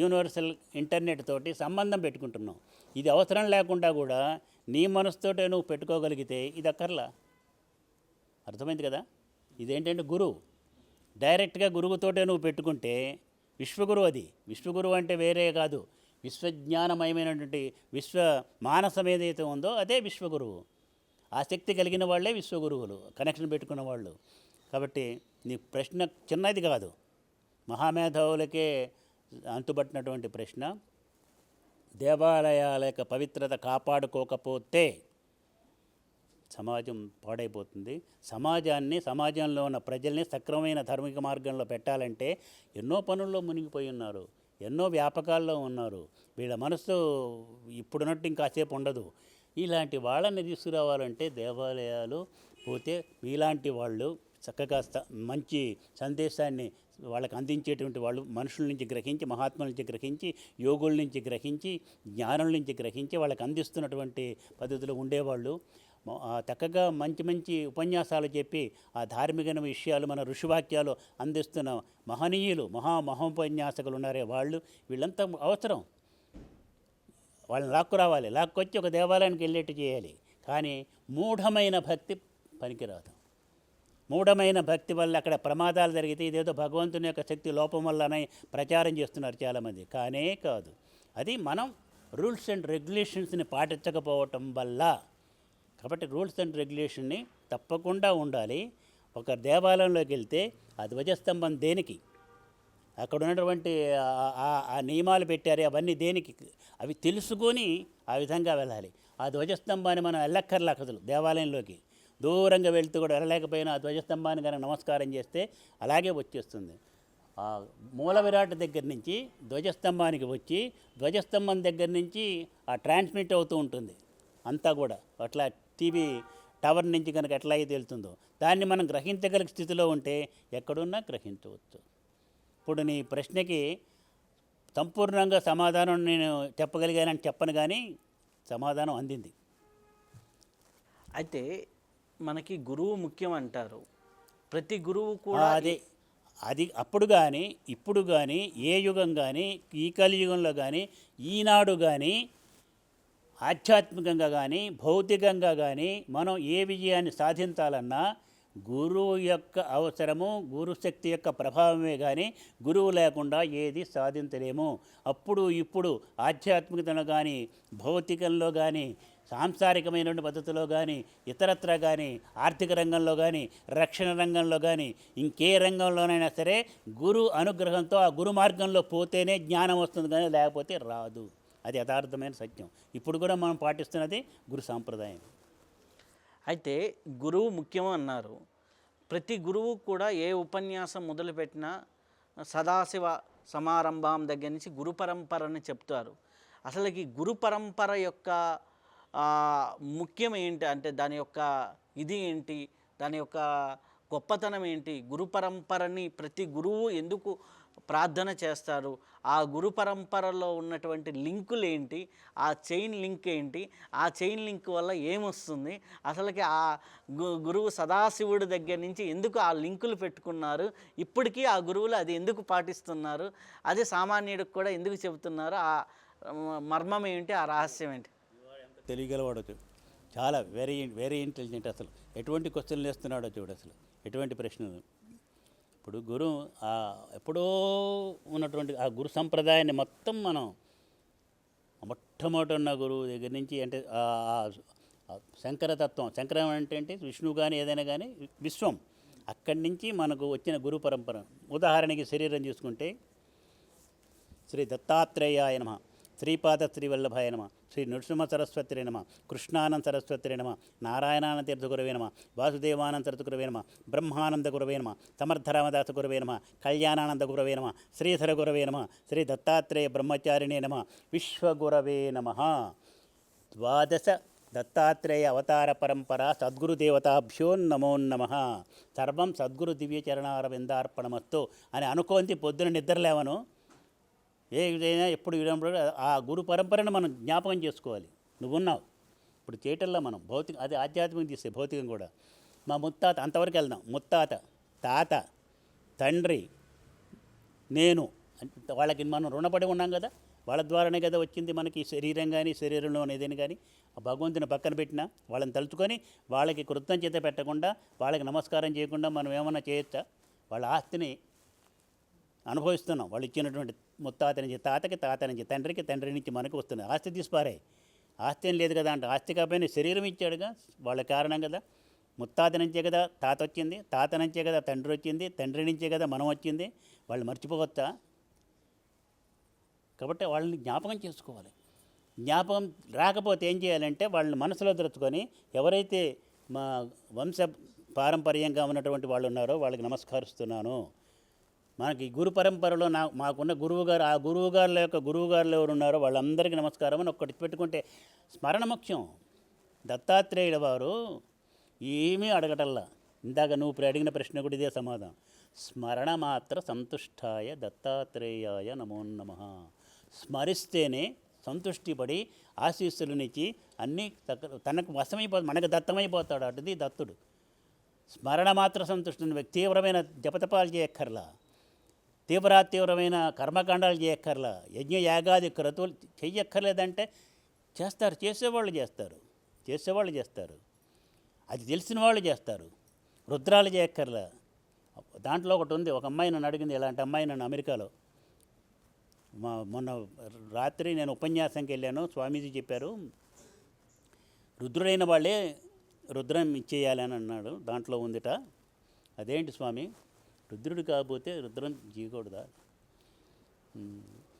యూనివర్సల్ ఇంటర్నెట్ తోటి సంబంధం పెట్టుకుంటున్నాం. ఇది అవసరం లేకుండా కూడా నీ మనసుతోటే నువ్వు పెట్టుకోగలిగితే ఇది అక్కర్లా. అర్థమైంది కదా? ఇదేంటంటే గురువు డైరెక్ట్గా గురువుతోటే నువ్వు పెట్టుకుంటే విశ్వగురువు. అది విశ్వగురువు అంటే వేరే కాదు, విశ్వజ్ఞానమయమైనటువంటి విశ్వ మానసం ఏదైతే ఉందో అదే విశ్వగురువు. ఆ శక్తి కలిగిన వాళ్ళే విశ్వగురువులు, కనెక్షన్ పెట్టుకున్న వాళ్ళు. కాబట్టి నీ ప్రశ్న చిన్నది కాదు, మహామేధావులకే అంతుబట్టినటువంటి ప్రశ్న. దేవాలయాల యొక్క పవిత్రత కాపాడుకోకపోతే సమాజం పాడైపోతుంది. సమాజంలో ఉన్న ప్రజల్ని సక్రమమైన ధార్మిక మార్గంలో పెట్టాలంటే ఎన్నో పనుల్లో మునిగిపోయి ఉన్నారు, ఎన్నో వ్యాపకాల్లో ఉన్నారు. వీళ్ళ మనసు ఇప్పుడున్నట్టు ఇంకాసేపు ఉండదు. ఇలాంటి వాళ్ళని తీసుకురావాలంటే దేవాలయాలు పోతే మీలాంటి వాళ్ళు చక్కగా మంచి సందేశాన్ని వాళ్ళకి అందించేటువంటి వాళ్ళు, మనుషుల నుంచి గ్రహించి, మహాత్ముల నుంచి గ్రహించి, యోగుల నుంచి గ్రహించి, జ్ఞానం నుంచి గ్రహించి వాళ్ళకి అందిస్తున్నటువంటి పద్ధతిలో ఉండేవాళ్ళు చక్కగా మంచి మంచి ఉపన్యాసాలు చెప్పి ఆ ధార్మిక విషయాలు మన ఋషివాక్యాలు అందిస్తున్న మహనీయులు, మహోపన్యాసకులు ఉన్నారే వాళ్ళు, వీళ్ళంతా అవసరం. వాళ్ళని లాక్కురావాలి, లాక్కొచ్చి ఒక దేవాలయానికి వెళ్ళేట్టు చేయాలి. కానీ మూఢమైన భక్తి పనికిరాదు. మూఢమైన భక్తి వల్ల అక్కడ ప్రమాదాలు జరిగితే ఇదేదో భగవంతుని యొక్క శక్తి లోపం వల్లనే ప్రచారం చేస్తున్నారు చాలామంది. కానే కాదు, అది మనం రూల్స్ అండ్ రెగ్యులేషన్స్ని పాటించకపోవటం వల్ల. కాబట్టి రూల్స్ అండ్ రెగ్యులేషన్ని తప్పకుండా ఉండాలి. ఒక దేవాలయంలోకి వెళ్తే ఆ ధ్వజస్తంభం దేనికి, అక్కడ ఉన్నటువంటి ఆ నియమాలు పెట్టారు అవన్నీ దేనికి, అవి తెలుసుకొని ఆ విధంగా వెళ్ళాలి. ఆ ధ్వజస్తంభాన్ని మనం వెళ్ళక్కర్లేకదు. దేవాలయంలోకి దూరంగా వెళ్తూ కూడా వెళ్ళలేకపోయినా ఆ ధ్వజస్తంభాన్ని కనుక నమస్కారం చేస్తే అలాగే వచ్చేస్తుంది. ఆ మూల విరాట్ దగ్గర నుంచి ధ్వజస్తంభానికి వచ్చి ధ్వజస్తంభం దగ్గర నుంచి ఆ ట్రాన్స్మిట్ అవుతూ ఉంటుంది అంతా కూడా. అట్లా టీవీ టవర్ నుంచి కనుక ఎట్లా అయితే వెళ్తుందో దాన్ని మనం గ్రహించగలిగే స్థితిలో ఉంటే ఎక్కడున్నా గ్రహించవచ్చు. ఇప్పుడు నీ ప్రశ్నకి సంపూర్ణంగా సమాధానం నేను చెప్పగలిగానని చెప్పను, కానీ సమాధానం అందింది. అయితే మనకి గురువు ముఖ్యం అంటారు. ప్రతి గురువు కూడా అది అప్పుడు కానీ ఇప్పుడు కానీ ఏ యుగం కానీ ఈ కలియుగంలో కానీ ఈనాడు కానీ ఆధ్యాత్మికంగా కానీ భౌతికంగా కానీ మనం ఏ విజయాన్ని సాధించాలన్నా గురువు యొక్క అవసరము, గురుశక్తి యొక్క ప్రభావమే కానీ గురువు లేకుండా ఏది సాధించలేము. అప్పుడు ఇప్పుడు ఆధ్యాత్మికతలో కానీ భౌతికంలో కానీ సాంసారికమైన పద్ధతిలో కానీ ఇతరత్ర కానీ ఆర్థిక రంగంలో కానీ రక్షణ రంగంలో కానీ ఇంకే రంగంలోనైనా సరే గురు అనుగ్రహంతో ఆ గురు మార్గంలో పోతేనే జ్ఞానం వస్తుంది, కానీ లేకపోతే రాదు. అది యథార్థమైన సత్యం. ఇప్పుడు కూడా మనం పాటిస్తున్నది గురు సాంప్రదాయం. అయితే గురువు ముఖ్యం అన్నారు. ప్రతి గురువు కూడా ఏ ఉపన్యాసం మొదలుపెట్టినా సదాశివ సమారంభం దగ్గర నుంచి గురు పరంపరని చెప్తారు. అసలుకి గురు పరంపర యొక్క ముఖ్యం ఏంటి, అంటే దాని యొక్క ఇది ఏంటి, దాని యొక్క గొప్పతనం ఏంటి, గురు పరంపరని ప్రతి గురువు ఎందుకు ప్రార్థన చేస్తారు, ఆ గురు పరంపరలో ఉన్నటువంటి లింకులు ఏంటి, ఆ చైన్ లింక్ ఏంటి, ఆ చైన్ లింక్ వల్ల ఏమొస్తుంది, అసలుకి ఆ గురువు సదాశివుడి దగ్గర నుంచి ఎందుకు ఆ లింకులు పెట్టుకున్నారు, ఇప్పటికీ ఆ గురువులు అది ఎందుకు పాటిస్తున్నారు, అదే సామాన్యుడికి కూడా ఎందుకు చెబుతున్నారు, ఆ మర్మం ఏంటి, ఆ రహస్యం ఏంటి? తెలియగలవాడు, చాలా వెరీ ఇంటెలిజెంట్. అసలు ఎటువంటి క్వశ్చన్లు వేస్తున్నాడో చూడు, అసలు ఎటువంటి ప్రశ్నలు. ఇప్పుడు గురువు ఎప్పుడో ఉన్నటువంటి ఆ గురు సంప్రదాయాన్ని మొత్తం మనం మొట్టమొదటి ఉన్న గురువు దగ్గర నుంచి, అంటే శంకరతత్వం, శంకరం అంటే ఏంటి, విష్ణువు కానీ ఏదైనా కానీ విశ్వం, అక్కడి నుంచి మనకు వచ్చిన గురు పరంపర. ఉదాహరణకి శరీరం చూసుకుంటే శ్రీ దత్తాత్రేయాయ నమః, శ్రీపాద శ్రీవల్లభాయ నమః, శ్రీ నృసింహ సరస్వతి నమః, కృష్ణానంద సరస్వతి నమః, నారాయణానంద తీర్థ గురవే నమః, వాసుదేవానంద తీర్థ గురవే నమః, బ్రహ్మానంద గురవే నమః, సమర్థరామదాస గురవే నమః, కళ్యాణానంద గురవే నమః, శ్రీధర గురవే నమః, శ్రీ దత్తాత్రేయ బ్రహ్మచారిణే నమః, విశ్వగురవే నమః. ద్వాదశ దత్తాత్రేయ అవతార పరంపర సద్గురుదేవతాభ్యో నమో నమః. సర్వం సద్గురు దివ్య చరణారవిందార్పణమస్తు అని అనుకోంతి పొద్దున నిద్రలేవను ఏ ఇదైనా ఎప్పుడు వినప్పుడు ఆ గురు పరంపరను మనం జ్ఞాపకం చేసుకోవాలి. నువ్వున్నావు ఇప్పుడు చేయటంలో మనం భౌతిక, అది ఆధ్యాత్మికం తీస్తే భౌతికం కూడా. మా ముత్తాత అంతవరకు వెళ్దాం. ముత్తాత, తాత, తండ్రి, నేను వాళ్ళకి మనం రుణపడి ఉన్నాం కదా. వాళ్ళ ద్వారానే కదా వచ్చింది మనకి శరీరం కానీ, శరీరంలో ఏదైనా కానీ. ఆ భగవంతుని పక్కన పెట్టినా వాళ్ళని తలుచుకొని వాళ్ళకి కృతజ్ఞత పెట్టకుండా, వాళ్ళకి నమస్కారం చేయకుండా మనం ఏమన్నా చేయొచ్చా? వాళ్ళ ఆస్తిని అనుభవిస్తున్నాం. వాళ్ళు ఇచ్చినటువంటి ముత్తాత నుంచి తాతకి, తాత నుంచి తండ్రికి, తండ్రి నుంచి మనకు వస్తుంది. ఆస్తి తీసిపారాయి. ఆస్తి ఏం లేదు కదా అంటే, ఆస్తి కాకపోయినా శరీరం ఇచ్చాడుగా, వాళ్ళ కారణం కదా. ముత్తాత నుంచే కదా తాత వచ్చింది, తాత నుంచే కదా తండ్రి వచ్చింది, తండ్రి నుంచే కదా మనం వచ్చింది. వాళ్ళు మర్చిపోవచ్చా? కాబట్టి వాళ్ళని జ్ఞాపకం చేసుకోవాలి. జ్ఞాపకం రాకపోతే ఏం చేయాలంటే వాళ్ళని మనసులో తెచ్చుకొని, ఎవరైతే మా వంశ పారంపర్యంగా ఉన్నటువంటి వాళ్ళు ఉన్నారో వాళ్ళకి నమస్కరిస్తున్నాను. మనకి గురు పరంపరలో మాకున్న గురువుగారు, ఆ గురువుగారుల యొక్క గురువుగారులు ఎవరు ఉన్నారో వాళ్ళందరికీ నమస్కారం అని ఒక్కటి పెట్టుకుంటే స్మరణ ముఖ్యం. దత్తాత్రేయుల వారు ఏమీ అడగటల్లా. ఇందాక నువ్వు ఇప్పుడు అడిగిన ప్రశ్న కూడా ఇదే సమాధానం. స్మరణ మాత్ర సంతుష్టాయ దత్తాత్రేయాయ నమో నమః. స్మరిస్తేనే సంతుష్టిపడి ఆశీస్సులనిచ్చి అన్నీ తనకు వశమైపోతాడు, మనకు దత్తమైపోతాడు. అటుది దత్తుడు. స్మరణ మాత్ర సంతుష్టిని తీవ్రమైన జపతపాలు చేయక్కర్లా, తీవ్రమైన కర్మకాండాలు చేయక్కర్లా, యజ్ఞ యాగాది క్రతువులు చెయ్యక్కర్లేదంటే చేస్తారు. చేసేవాళ్ళు చేస్తారు. అది తెలిసిన వాళ్ళు చేస్తారు. రుద్రాలు చేయక్కర్లా. దాంట్లో ఒకటి ఉంది. ఒక అమ్మాయి నన్ను అడిగింది, ఇలాంటి అమ్మాయి నన్ను అమెరికాలో. మొన్న రాత్రి నేను ఉపన్యాసంకి వెళ్ళాను. స్వామీజీ చెప్పారు, రుద్రుడైన వాళ్ళే రుద్రం ఇచ్చేయాలని అన్నాడు. దాంట్లో ఉందిట. అదేంటి స్వామి, రుద్రుడు కాకపోతే రుద్రం చేయకూడదా?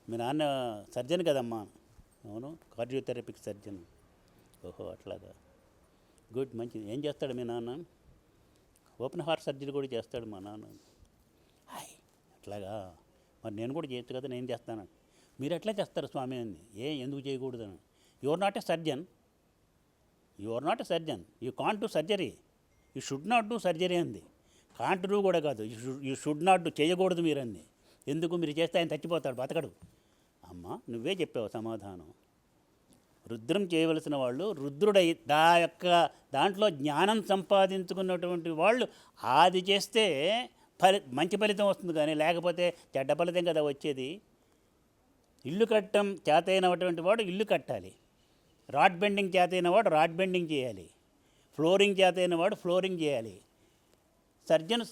మీ నాన్న సర్జన్ కదమ్మా. అవును, కార్డియోథెరపిక్ సర్జన్. ఓహో అట్లాగా, గుడ్, మంచిది. ఏం చేస్తాడు మీ నాన్న? ఓపెన్ హార్ట్ సర్జరీ కూడా చేస్తాడు మా నాన్న. హాయ్, అట్లాగా, మరి నేను కూడా చేయొచ్చు కదా, నేను చేస్తాను. మీరు ఎట్లా చేస్తారు స్వామి అని. ఎందుకు చేయకూడదని? You are not a surgeon, you can't do surgery, you should not do surgery అంది. కాంట్ డూ కూడా కాదు, యూ షుడ్ నాట్ డూ, చేయకూడదు మీరు అంది. ఎందుకు? మీరు చేస్తే ఆయన చచ్చిపోతాడు, బతకడు. అమ్మ నువ్వే చెప్పావు సమాధానం. రుద్రం చేయవలసిన వాళ్ళు రుద్రుడై దాంట్లో జ్ఞానం సంపాదించుకున్నటువంటి వాళ్ళు అది చేస్తే మంచి ఫలితం వస్తుంది. కానీ లేకపోతే చెడ్డ ఫలితం కదా వచ్చేది. ఇల్లు కట్టడం చేతైనటువంటి వాడు ఇల్లు కట్టాలి, రాడ్ బెండింగ్ చేతైన వాడు రాడ్ బెండింగ్ చేయాలి, ఫ్లోరింగ్ చేతైన వాడు ఫ్లోరింగ్ చేయాలి, సర్జన్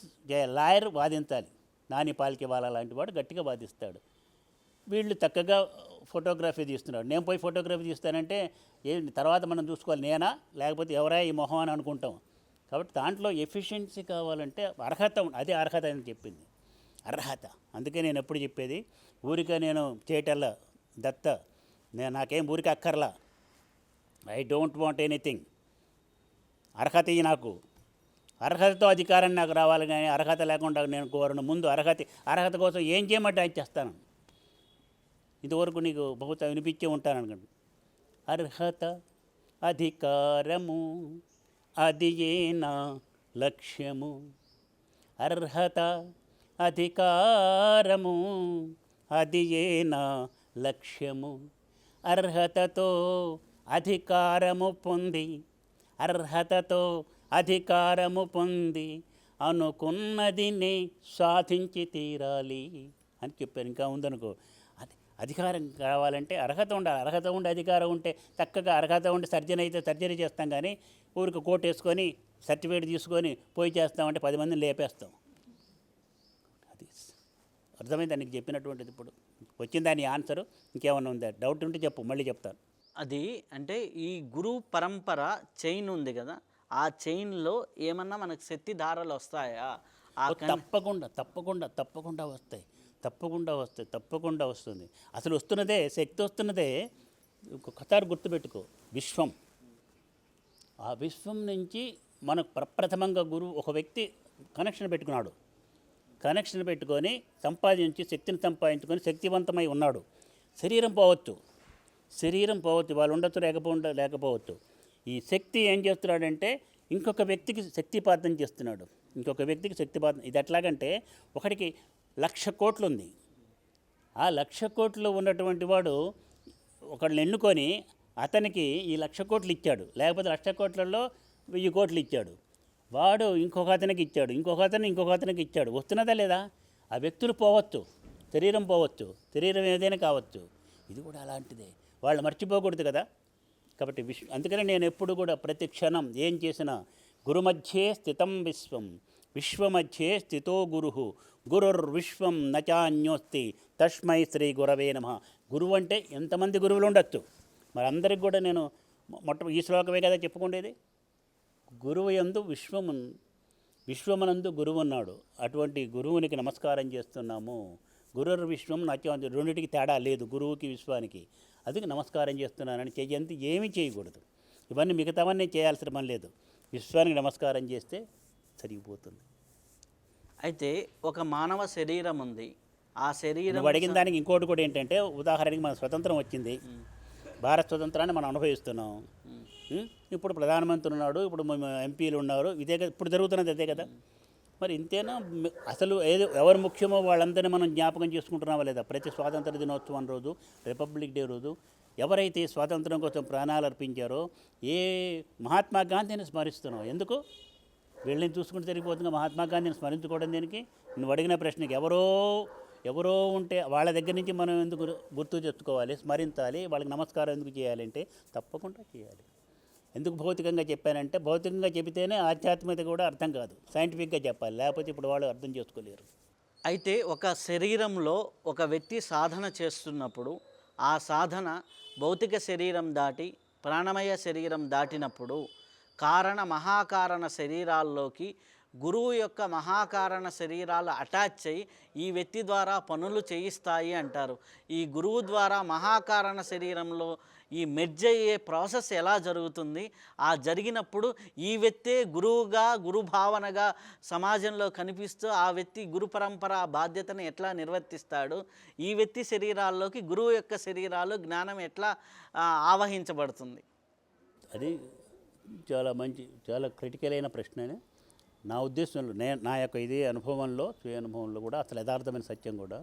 లాయర్ వాదించాలి, నాని పాల్కి వాళ్ళ లాంటి వాడు గట్టిగా వాదిస్తాడు. వీళ్ళు చక్కగా ఫోటోగ్రఫీ తీస్తున్నాడు. నేను పోయి ఫోటోగ్రఫీ తీస్తానంటే తర్వాత మనం చూసుకోవాలి, నేనా లేకపోతే ఎవరా ఈ మొహం అని అనుకుంటాం. కాబట్టి దాంట్లో ఎఫిషియన్సీ కావాలంటే అర్హత, అదే అర్హత అని చెప్పింది, అర్హత. అందుకే నేను ఎప్పుడు చెప్పేది, ఊరికే నేను చేయటల్లా దత్త, నాకేం ఊరికి అక్కర్లా, ఐ డోంట్ వాంట్ ఎనీథింగ్. అర్హత నాకు, అర్హతతో అధికారం నాకు రావాలి. కానీ అర్హత లేకుండా నేను కోరను. ముందు అర్హత కోసం ఏం చేయమంటే అది చేస్తాను. ఇంతవరకు నీకు బహుశా వినిపించే ఉంటాను అనుకోండి. అర్హత అధికారము అది ఏ నా లక్ష్యము, అర్హత అధికారము అది ఏ నా లక్ష్యము, అర్హతతో అధికారము పొంది, అర్హతతో అధికారము పొంది అనుకున్నది నే సాధించి తీరాలి అని చెప్పాను. ఇంకా ఉందనుకో, అధికారం కావాలంటే అర్హత ఉండాలి. అర్హత ఉండి అధికారం ఉంటే చక్కగా అర్హత ఉండి సర్జరీ అయితే సర్జరీ చేస్తాం. కానీ ఊరికి కోట్ వేసుకొని సర్టిఫికేట్ తీసుకొని పోయి చేస్తామంటే 10 మందిని లేపేస్తాం. అది అర్థమైందా నీకు చెప్పినటువంటిది? ఇప్పుడు వచ్చిందా నీ ఆన్సరు? ఇంకేమన్నా ఉందా? డౌట్ ఉంటే చెప్పు, మళ్ళీ చెప్తాను. అది అంటే ఈ గురు పరంపర చైన్ ఉంది కదా, ఆ చైన్లో ఏమన్నా మనకు శక్తి ధారలు వస్తాయా? తప్పకుండా వస్తుంది. అసలు వస్తున్నదే శక్తి, వస్తున్నదే ఒకసారి గుర్తుపెట్టుకో, విశ్వం. ఆ విశ్వం నుంచి మనకు ప్రప్రథమంగా గురువు ఒక వ్యక్తి కనెక్షన్ పెట్టుకొని శక్తిని సంపాదించుకొని శక్తివంతమై ఉన్నాడు. శరీరం పోవచ్చు, వాళ్ళు ఉండొచ్చు, లేకపోవచ్చు. ఈ శక్తి ఏం చేస్తున్నాడంటే ఇంకొక వ్యక్తికి శక్తిపాతం చేస్తున్నాడు. ఇది ఎట్లాగంటే ఒకడికి 1,00,000 కోట్లు ఉంది, ఆ 1,00,000 కోట్లు ఉన్నటువంటి వాడు ఒకళ్ళని ఎన్నుకొని అతనికి ఈ 1,00,000 కోట్లు ఇచ్చాడు, లేకపోతే 1,00,000 కోట్లలో 1000 కోట్లు ఇచ్చాడు, వాడు ఇంకొక అతనికి ఇచ్చాడు, ఇంకొక అతనికి ఇచ్చాడు. వస్తున్నదా లేదా? ఆ వ్యక్తులు పోవచ్చు, శరీరం పోవచ్చు, శరీరం ఏదైనా కావచ్చు. ఇది కూడా అలాంటిదే, వాళ్ళు మర్చిపోకూడదు కదా. కాబట్టి అందుకని నేను ఎప్పుడు కూడా ప్రతి క్షణం ఏం చేసినా గురుమధ్యే స్థితం విశ్వం, విశ్వమధ్యే స్థితో గురు, గురుర్విశ్వం నచాన్యోస్తి తస్మై శ్రీ గురవే నమః. గురువు అంటే ఎంతమంది గురువులు ఉండొచ్చు, మరి అందరికి కూడా నేను ఈ శ్లోకమే కదా చెప్పుకుండేది. గురువు యందు విశ్వమనందు గురువు ఉన్నాడు, అటువంటి గురువునికి నమస్కారం చేస్తున్నాము. గురుర్విశ్వం నచాన్య, రెండింటికి తేడా లేదు, గురువుకి విశ్వానికి. అందుకే నమస్కారం చేస్తున్నానని చెయ్యంతి ఏమీ చేయకూడదు. ఇవన్నీ మిగతావన్నీ చేయాల్సిన పని లేదు, విశ్వానికి నమస్కారం చేస్తే సరిగిపోతుంది. అయితే ఒక మానవ శరీరం ఉంది, ఆ శరీరం నువ్వు అడిగిన దానికి ఇంకోటి కూడా ఏంటంటే, ఉదాహరణకి మన స్వతంత్రం వచ్చింది, భారత స్వతంత్రాన్ని మనం అనుభవిస్తున్నాం. ఇప్పుడు ప్రధానమంత్రి ఉన్నాడు, ఇప్పుడు ఎంపీలు ఉన్నారు, ఇదే కదా ఇప్పుడు జరుగుతున్నది, అదే కదా. మరి ఇంతేనా? అసలు ఎవరు ముఖ్యమో వాళ్ళందరినీ మనం జ్ఞాపకం చేసుకుంటున్నావా లేదా? ప్రతి స్వాతంత్ర దినోత్సవం రోజు, రిపబ్లిక్ డే రోజు ఎవరైతే స్వాతంత్రం కోసం ప్రాణాలు అర్పించారో ఏ మహాత్మా గాంధీని స్మరిస్తున్నాం. ఎందుకు? వీళ్ళని చూసుకుంటే సరిపోతుంది, మహాత్మా గాంధీని స్మరించుకోవడం దేనికి? నువ్వు అడిగిన ప్రశ్నకి ఎవరో ఉంటే వాళ్ళ దగ్గర నుంచి మనం ఎందుకు గుర్తు తెచ్చుకోవాలి, స్మరించాలి, వాళ్ళకి నమస్కారం ఎందుకు చేయాలంటే తప్పకుండా చేయాలి. ఎందుకు భౌతికంగా చెప్పానంటే, భౌతికంగా చెబితేనే ఆధ్యాత్మికత కూడా అర్థం కాదు, సైంటిఫిక్గా చెప్పాలి, లేకపోతే ఇప్పుడు వాళ్ళు అర్థం చేసుకోలేరు. అయితే ఒక శరీరంలో ఒక వ్యక్తి సాధన చేస్తున్నప్పుడు ఆ సాధన భౌతిక శరీరం దాటి ప్రాణమయ శరీరం దాటినప్పుడు మహాకారణ శరీరాల్లోకి గురువు యొక్క మహాకారణ శరీరాలు అటాచ్ అయ్యి ఈ వ్యక్తి ద్వారా పనులు చేయిస్తాయి అంటారు. ఈ గురువు ద్వారా మహాకారణ శరీరంలో ఈ మెర్జ్ అయ్యే ప్రాసెస్ ఎలా జరుగుతుంది? ఆ జరిగినప్పుడు ఈ వ్యక్తే గురువుగా, గురు భావనగా సమాజంలో కనిపిస్తూ ఆ వ్యక్తి గురు పరంపర బాధ్యతను ఎట్లా నిర్వర్తిస్తాడు? ఈ వ్యక్తి శరీరాల్లోకి గురువు యొక్క శరీరాలు జ్ఞానం ఎట్లా ఆవహించబడుతుంది? అది చాలా క్రిటికల్ అయిన ప్రశ్న. నా ఉద్దేశంలో నా యొక్క ఇదే అనుభవంలో, స్వీయ అనుభవంలో కూడా అసలు యథార్థమైన సత్యం కూడా,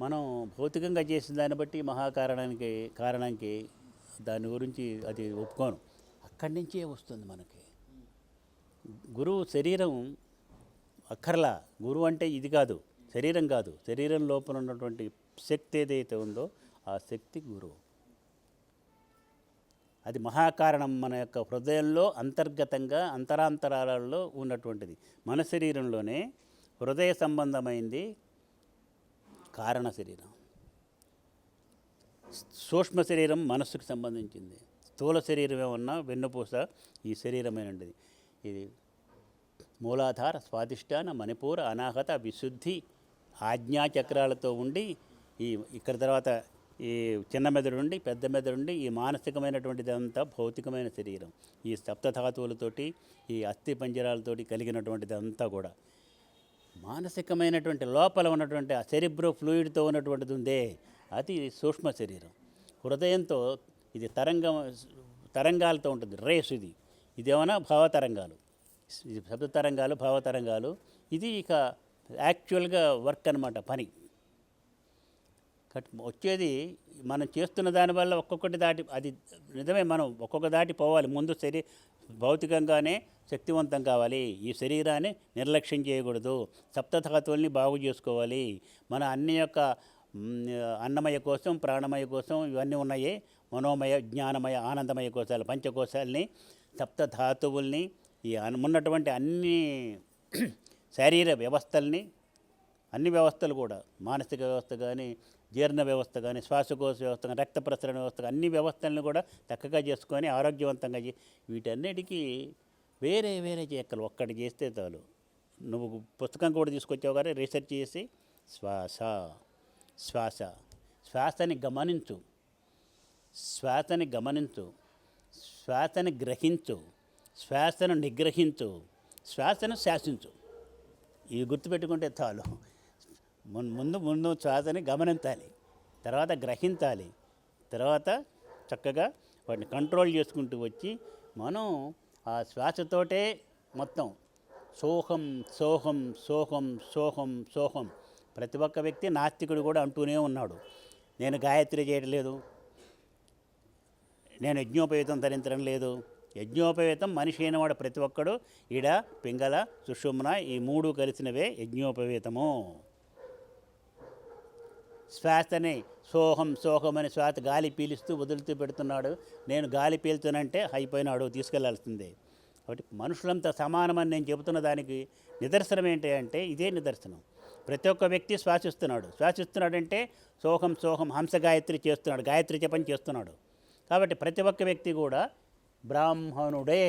మనం భౌతికంగా చేసిన దాన్ని బట్టి కారణానికి దాని గురించి అది ఒప్పుకోను. అక్కడి నుంచే వస్తుంది మనకి. గురువు శరీరం అక్కర్లా, గురువు అంటే ఇది కాదు, శరీరం కాదు, శరీరం లోపల ఉన్నటువంటి శక్తి ఏదైతే ఉందో ఆ శక్తి గురువు. అది మహాకారణం, మన యొక్క హృదయంలో అంతర్గతంగా అంతరాంతరాలలో ఉన్నటువంటిది. మన శరీరంలోనే హృదయ సంబంధమైంది కారణ శరీరం, సూక్ష్మ శరీరం మనస్సుకు సంబంధించింది, స్థూల శరీరం ఏమన్నా వెన్నుపూస ఈ శరీరమైనది. ఇది మూలాధార, స్వాదిష్టాన, మణిపూర, అనాహత, విశుద్ధి, ఆజ్ఞాచక్రాలతో ఉండి ఇక్కడ తర్వాత ఈ చిన్న మెదడు నుండి పెద్ద మెదడు నుండి ఈ మానసికమైనటువంటిదంతా భౌతికమైన శరీరం. ఈ సప్తధాతువులతోటి, ఈ అస్థి పంజరాలతోటి కలిగినటువంటిదంతా కూడా మానసికమైనటువంటి లోపల ఉన్నటువంటి ఆ సెరిబ్రో ఫ్లూయిడ్తో ఉన్నటువంటిది ఉందే, అది సూక్ష్మ శరీరం. హృదయంతో ఇది తరంగాలతో ఉంటుంది, రేస్. ఇదేమన్నా భావతరంగాలు, ఇది శబ్ద తరంగాలు, భావతరంగాలు. ఇది ఇక యాక్చువల్గా వర్క్ అన్నమాట, పని. వచ్చేది మనం చేస్తున్న దానివల్ల ఒక్కొక్కటి దాటి, అది నిజమే, మనం ఒక్కొక్క దాటి పోవాలి. ముందు భౌతికంగానే శక్తివంతం కావాలి, ఈ శరీరాన్ని నిర్లక్ష్యం చేయకూడదు, సప్తధాతువుల్ని బాగు చేసుకోవాలి. మన అన్ని యొక్క అన్నమయ కోసం, ప్రాణమయ కోసం ఇవన్నీ ఉన్నాయి, మనోమయ, జ్ఞానమయ, ఆనందమయ కోశాలు, పంచకోశాలని, సప్తధాతువుల్ని, ఈ ఉన్నటువంటి అన్ని శారీర వ్యవస్థల్ని, అన్ని వ్యవస్థలు కూడా, మానసిక వ్యవస్థ కానీ, జీర్ణ వ్యవస్థ కానీ, శ్వాసకోశ వ్యవస్థ కానీ, రక్త ప్రసరణ వ్యవస్థ, అన్ని వ్యవస్థలను కూడా చక్కగా చేసుకొని ఆరోగ్యవంతంగా వీటన్నిటికీ వేరే చేయక్కలు ఒక్కటి చేస్తే చాలు. నువ్వు పుస్తకం కూడా తీసుకొచ్చావు కానీ రీసెర్చ్ చేసి శ్వాసని గమనించు, శ్వాసని గ్రహించు, శ్వాసను నిగ్రహించు, శ్వాసను శాసించు. ఇవి గుర్తుపెట్టుకుంటే చాలు. ముందు శ్వాసని గమనించాలి, తర్వాత గ్రహించాలి, తర్వాత చక్కగా వాటిని కంట్రోల్ చేసుకుంటూ వచ్చి మనం ఆ శ్వాసతోటే మొత్తం సోహం సోహం సోహం సోహం సోహం ప్రతి ఒక్క వ్యక్తి నాస్తికుడు కూడా అంటూనే ఉన్నాడు, నేను గాయత్రి చేయడం లేదు, నేను యజ్ఞోపవీతం ధరించడం లేదు. యజ్ఞోపవీతం మనిషి అయినవాడు ప్రతి ఒక్కడు ఈడ పింగళ సుషుమ్న ఈ మూడు కలిసినవే యజ్ఞోపవీతము. శ్వాసని సోహం సోహం అని శ్వాస గాలి పీలుస్తూ వదులుతూ పెడుతున్నాడు. నేను గాలి పీల్చునంటే అయిపోయినాడు, తీసుకెళ్లాల్సిందే. కాబట్టి మనుషులంతా సమానమని నేను చెబుతున్న దానికి నిదర్శనం ఏంటి అంటే ఇదే నిదర్శనం. ప్రతి ఒక్క వ్యక్తి శ్వాసిస్తున్నాడంటే సోహం సోహం హంస గాయత్రి చేస్తున్నాడు, గాయత్రి జపం చేస్తున్నాడు. కాబట్టి ప్రతి ఒక్క వ్యక్తి కూడా బ్రాహ్మణుడే.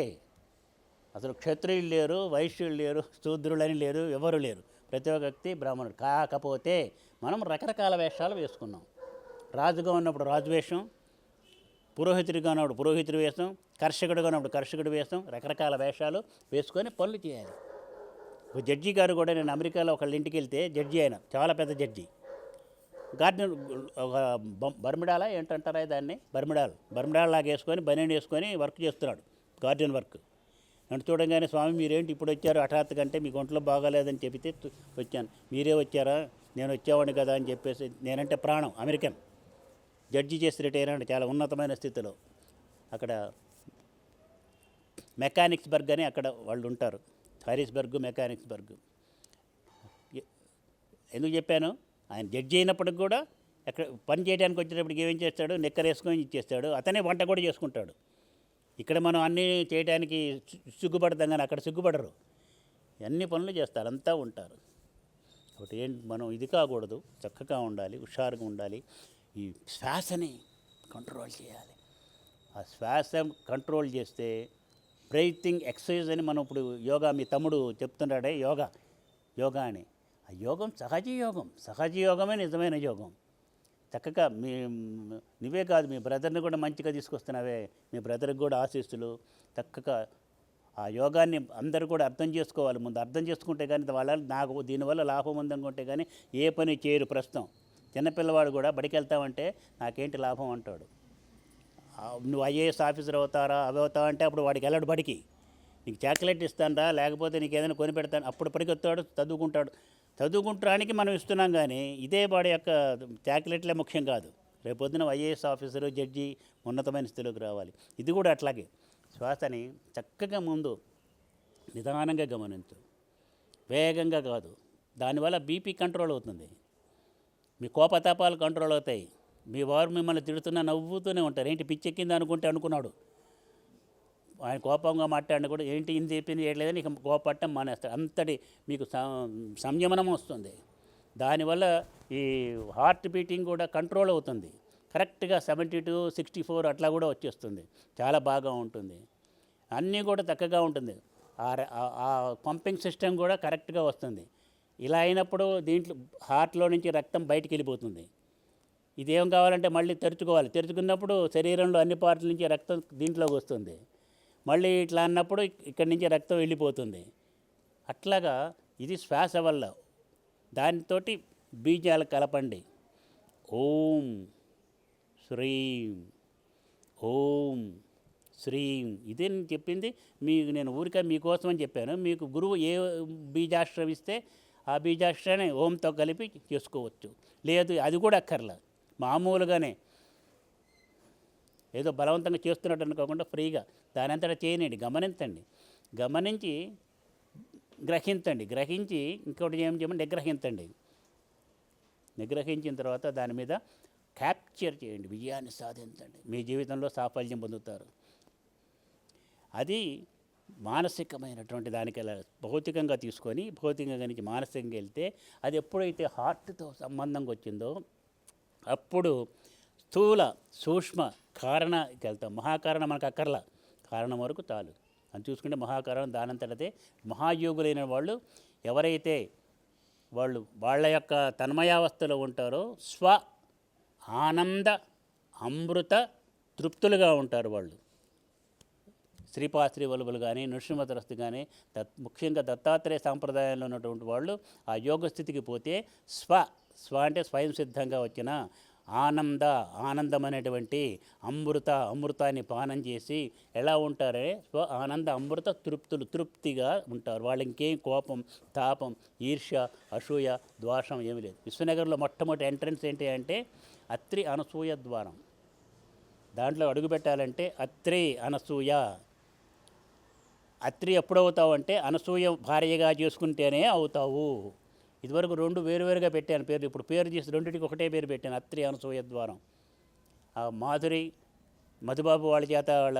అసలు క్షత్రియులు లేరు, వైశ్యులు లేరు, శూద్రులని లేరు, ఎవరు లేరు. ప్రతి ఒక్క వ్యక్తి బ్రాహ్మణుడు. కాకపోతే మనం రకరకాల వేషాలు వేసుకున్నాం. రాజుగా ఉన్నప్పుడు రాజు వేషం, పురోహితుడిగా ఉన్నప్పుడు పురోహితుడి వేషం, కర్షకుడిగా ఉన్నప్పుడు కర్షకుడి వేషం, రకరకాల వేషాలు వేసుకొని పనులు చేయాలి. ఒక జడ్జి గారు కూడా, నేను అమెరికాలో ఒకళ్ళ ఇంటికి వెళ్తే జడ్జి అయినా, చాలా పెద్ద జడ్జి, గార్డెన్ ఒక బర్మిడాలా ఏంటంటారా దాన్ని, బర్మిడాల్ లాగా వేసుకొని బనీన్ వేసుకొని వర్క్ చేస్తున్నాడు, గార్డెన్ వర్క్. నన్ను చూడంగానే, స్వామి మీరేంటి ఇప్పుడు వచ్చారు హఠాత్తుగా అంటే, మీకు ఒంట్లో బాగాలేదని చెబితే వచ్చాను. మీరే వచ్చారా, నేను వచ్చేవాడిని కదా అని చెప్పేసి, నేనంటే ప్రాణం. అమెరికన్ జడ్జి చేసి రిటైర్ అంటే చాలా ఉన్నతమైన స్థితిలో. అక్కడ మెకానిక్స్బర్గ్ అని అక్కడ వాళ్ళు ఉంటారు, హారిస్బర్గ్ మెకానిక్స్బర్గ్. ఎందుకు చెప్పాను, ఆయన జడ్జి అయినప్పటికి కూడా ఎక్కడ పని చేయడానికి వచ్చేటప్పటికి ఏమేం చేస్తాడు, నిక్కర్ వేసుకొని ఇచ్చేస్తాడు. అతనే వంట కూడా చేసుకుంటాడు. ఇక్కడ మనం అన్నీ చేయడానికి సిగ్గుపడతాం, కానీ అక్కడ సిగ్గుపడరు, అన్ని పనులు చేస్తారు, అంతా ఉంటారు. కాబట్టి ఏంటి, మనం ఇది కాకూడదు, చక్కగా ఉండాలి, హుషారుగా ఉండాలి. ఈ శ్వాసని కంట్రోల్ చేయాలి. ఆ శ్వాస కంట్రోల్ చేస్తే బ్రీతింగ్ ఎక్సర్సైజ్ అని మనం ఇప్పుడు యోగా, మీ తమ్ముడు చెప్తున్నాడే యోగా అని. ఆ యోగం సహజ యోగమే నిజమైన యోగం. చక్కగా నువ్వే కాదు, మీ బ్రదర్ని కూడా మంచిగా తీసుకొస్తున్నావే, మీ బ్రదర్కి కూడా ఆశీస్సులు. చక్కగా ఆ యోగాన్ని అందరూ కూడా అర్థం చేసుకోవాలి. ముందు అర్థం చేసుకుంటే కానీ నాకు దీనివల్ల లాభం ఉందనుకుంటే కానీ ఏ పని చేయరు. ప్రస్తుతం చిన్నపిల్లవాడు కూడా బడికి వెళ్తామంటే నాకేంటి లాభం అంటాడు. నువ్వు ఐఏఎస్ ఆఫీసర్ అవుతావా అంటే అప్పుడు వాడికి వెళ్ళాడు బడికి. నీకు చాక్లెట్ ఇస్తానరా, లేకపోతే నీకు ఏదైనా కొని పెడతాను, అప్పుడు పరిగెత్తాడు, చదువుకుంటానికి మనం ఇస్తున్నాం. కానీ ఇదే వాడి యొక్క చాక్లెట్లే ముఖ్యం కాదు. రేపొద్దున ఐఏఎస్ ఆఫీసరు, జడ్జి, ఉన్నతమైన స్థితిలోకి రావాలి. ఇది కూడా అట్లాగే. శ్వాసని చక్కగా ముందు నిదానంగా గమనించు, వేగంగా కాదు. దానివల్ల బీపీ కంట్రోల్ అవుతుంది, మీ కోపతాపాలు కంట్రోల్ అవుతాయి. మీ వారు మిమ్మల్ని తిడుతున్నా నవ్వుతూనే ఉంటారు. ఏంటి పిచ్చెక్కింది అనుకున్నాడు, ఆయన కోపంగా మాట్లాడినా కూడా ఏంటి ఇంత చెప్పింది చేయట్లేదని ఇక కోపట్టం మానేస్తాడు. అంతటి మీకు సంయమనం వస్తుంది. దానివల్ల ఈ హార్ట్ బీటింగ్ కూడా కంట్రోల్ అవుతుంది. కరెక్ట్గా 72, 64 అట్లా కూడా వచ్చేస్తుంది. చాలా బాగా ఉంటుంది, అన్నీ కూడా చక్కగా ఉంటుంది. ఆ పంపింగ్ సిస్టమ్ కూడా కరెక్ట్గా వస్తుంది. ఇలా అయినప్పుడు దీంట్లో హార్ట్లో నుంచి రక్తం బయటికి వెళ్ళిపోతుంది. ఇదేం కావాలంటే మళ్ళీ తెరుచుకోవాలి. తెరుచుకున్నప్పుడు శరీరంలో అన్ని పార్ట్ల నుంచి రక్తం దీంట్లోకి వస్తుంది. మళ్ళీ ఇట్లా అన్నప్పుడు ఇక్కడి నుంచి రక్తం వెళ్ళిపోతుంది. అట్లాగా ఇది శ్వాస వల్ల. దానితో బీజాలు కలపండి. ఓం శ్రీం, ఓం శ్రీం. ఇదే నేను చెప్పింది నేను ఊరికే మీకోసం అని చెప్పాను. మీకు గురువు ఏ బీజాక్షరం ఇస్తే ఆ బీజాక్షరాన్ని ఓంతో కలిపి చేసుకోవచ్చు. లేదు అది కూడా అక్కర్లా, మామూలుగానే ఏదో బలవంతంగా చేస్తున్నట్టు అనుకోకుండా ఫ్రీగా దాని అంతటా చేయనండి. గమనించి గ్రహించి ఇంకోటి ఏం చేయమని నిగ్రహించిన తర్వాత దాని మీద క్యాప్చర్ చేయండి, విజయాన్ని సాధించండి, మీ జీవితంలో సాఫల్యం పొందుతారు. అది మానసికమైనటువంటి దానికి భౌతికంగా తీసుకొని భౌతికంగా నుంచి మానసికంగా వెళ్తే అది ఎప్పుడైతే హార్ట్తో సంబంధంగా వచ్చిందో అప్పుడు స్థూల సూక్ష్మ కారణకి వెళ్తాం. మహాకారణం మనకు అక్కర్లా, కారణం వరకు చాలు అని చూసుకుంటే మహాకారణం దానంతటదే. మహాయోగులైన వాళ్ళు ఎవరైతే వాళ్ళ యొక్క తన్మయావస్థలో ఉంటారో స్వ ఆనంద అమృత తృప్తులుగా ఉంటారు వాళ్ళు. శ్రీపాశ్రీ వల్లభులు కానీ, నృసింహతరస్తు కానీ, ముఖ్యంగా దత్తాత్రేయ సాంప్రదాయంలో ఉన్నటువంటి వాళ్ళు ఆ యోగ స్థితికి పోతే స్వ అంటే స్వయం సిద్ధంగా వచ్చిన ఆనందం అనేటువంటి అమృతాన్ని పానం చేసి ఎలా ఉంటారే ఆనంద అమృత తృప్తిగా ఉంటారు. వాళ్ళు ఇంకేం కోపం, తాపం, ఈర్ష్య, అసూయ, ద్వేషం ఏమీ లేదు. విశ్వనగర్లో మొట్టమొదటి ఎంట్రన్స్ ఏంటి అంటే అత్రి అనసూయ ద్వారం. దాంట్లో అడుగుపెట్టాలంటే అత్రి అనసూయ. అత్రి ఎప్పుడవుతావు అంటే అనసూయ భార్యగా చేసుకుంటేనే అవుతావు. ఇదివరకు రెండు వేరువేరుగా పెట్టాను పేర్లు, ఇప్పుడు పేరు చేసి రెండింటికి ఒకటే పేరు పెట్టాను, అత్రి అనసూయ ద్వారం. ఆ మాధురి మధుబాబు వాళ్ళ చేత వాళ్ళ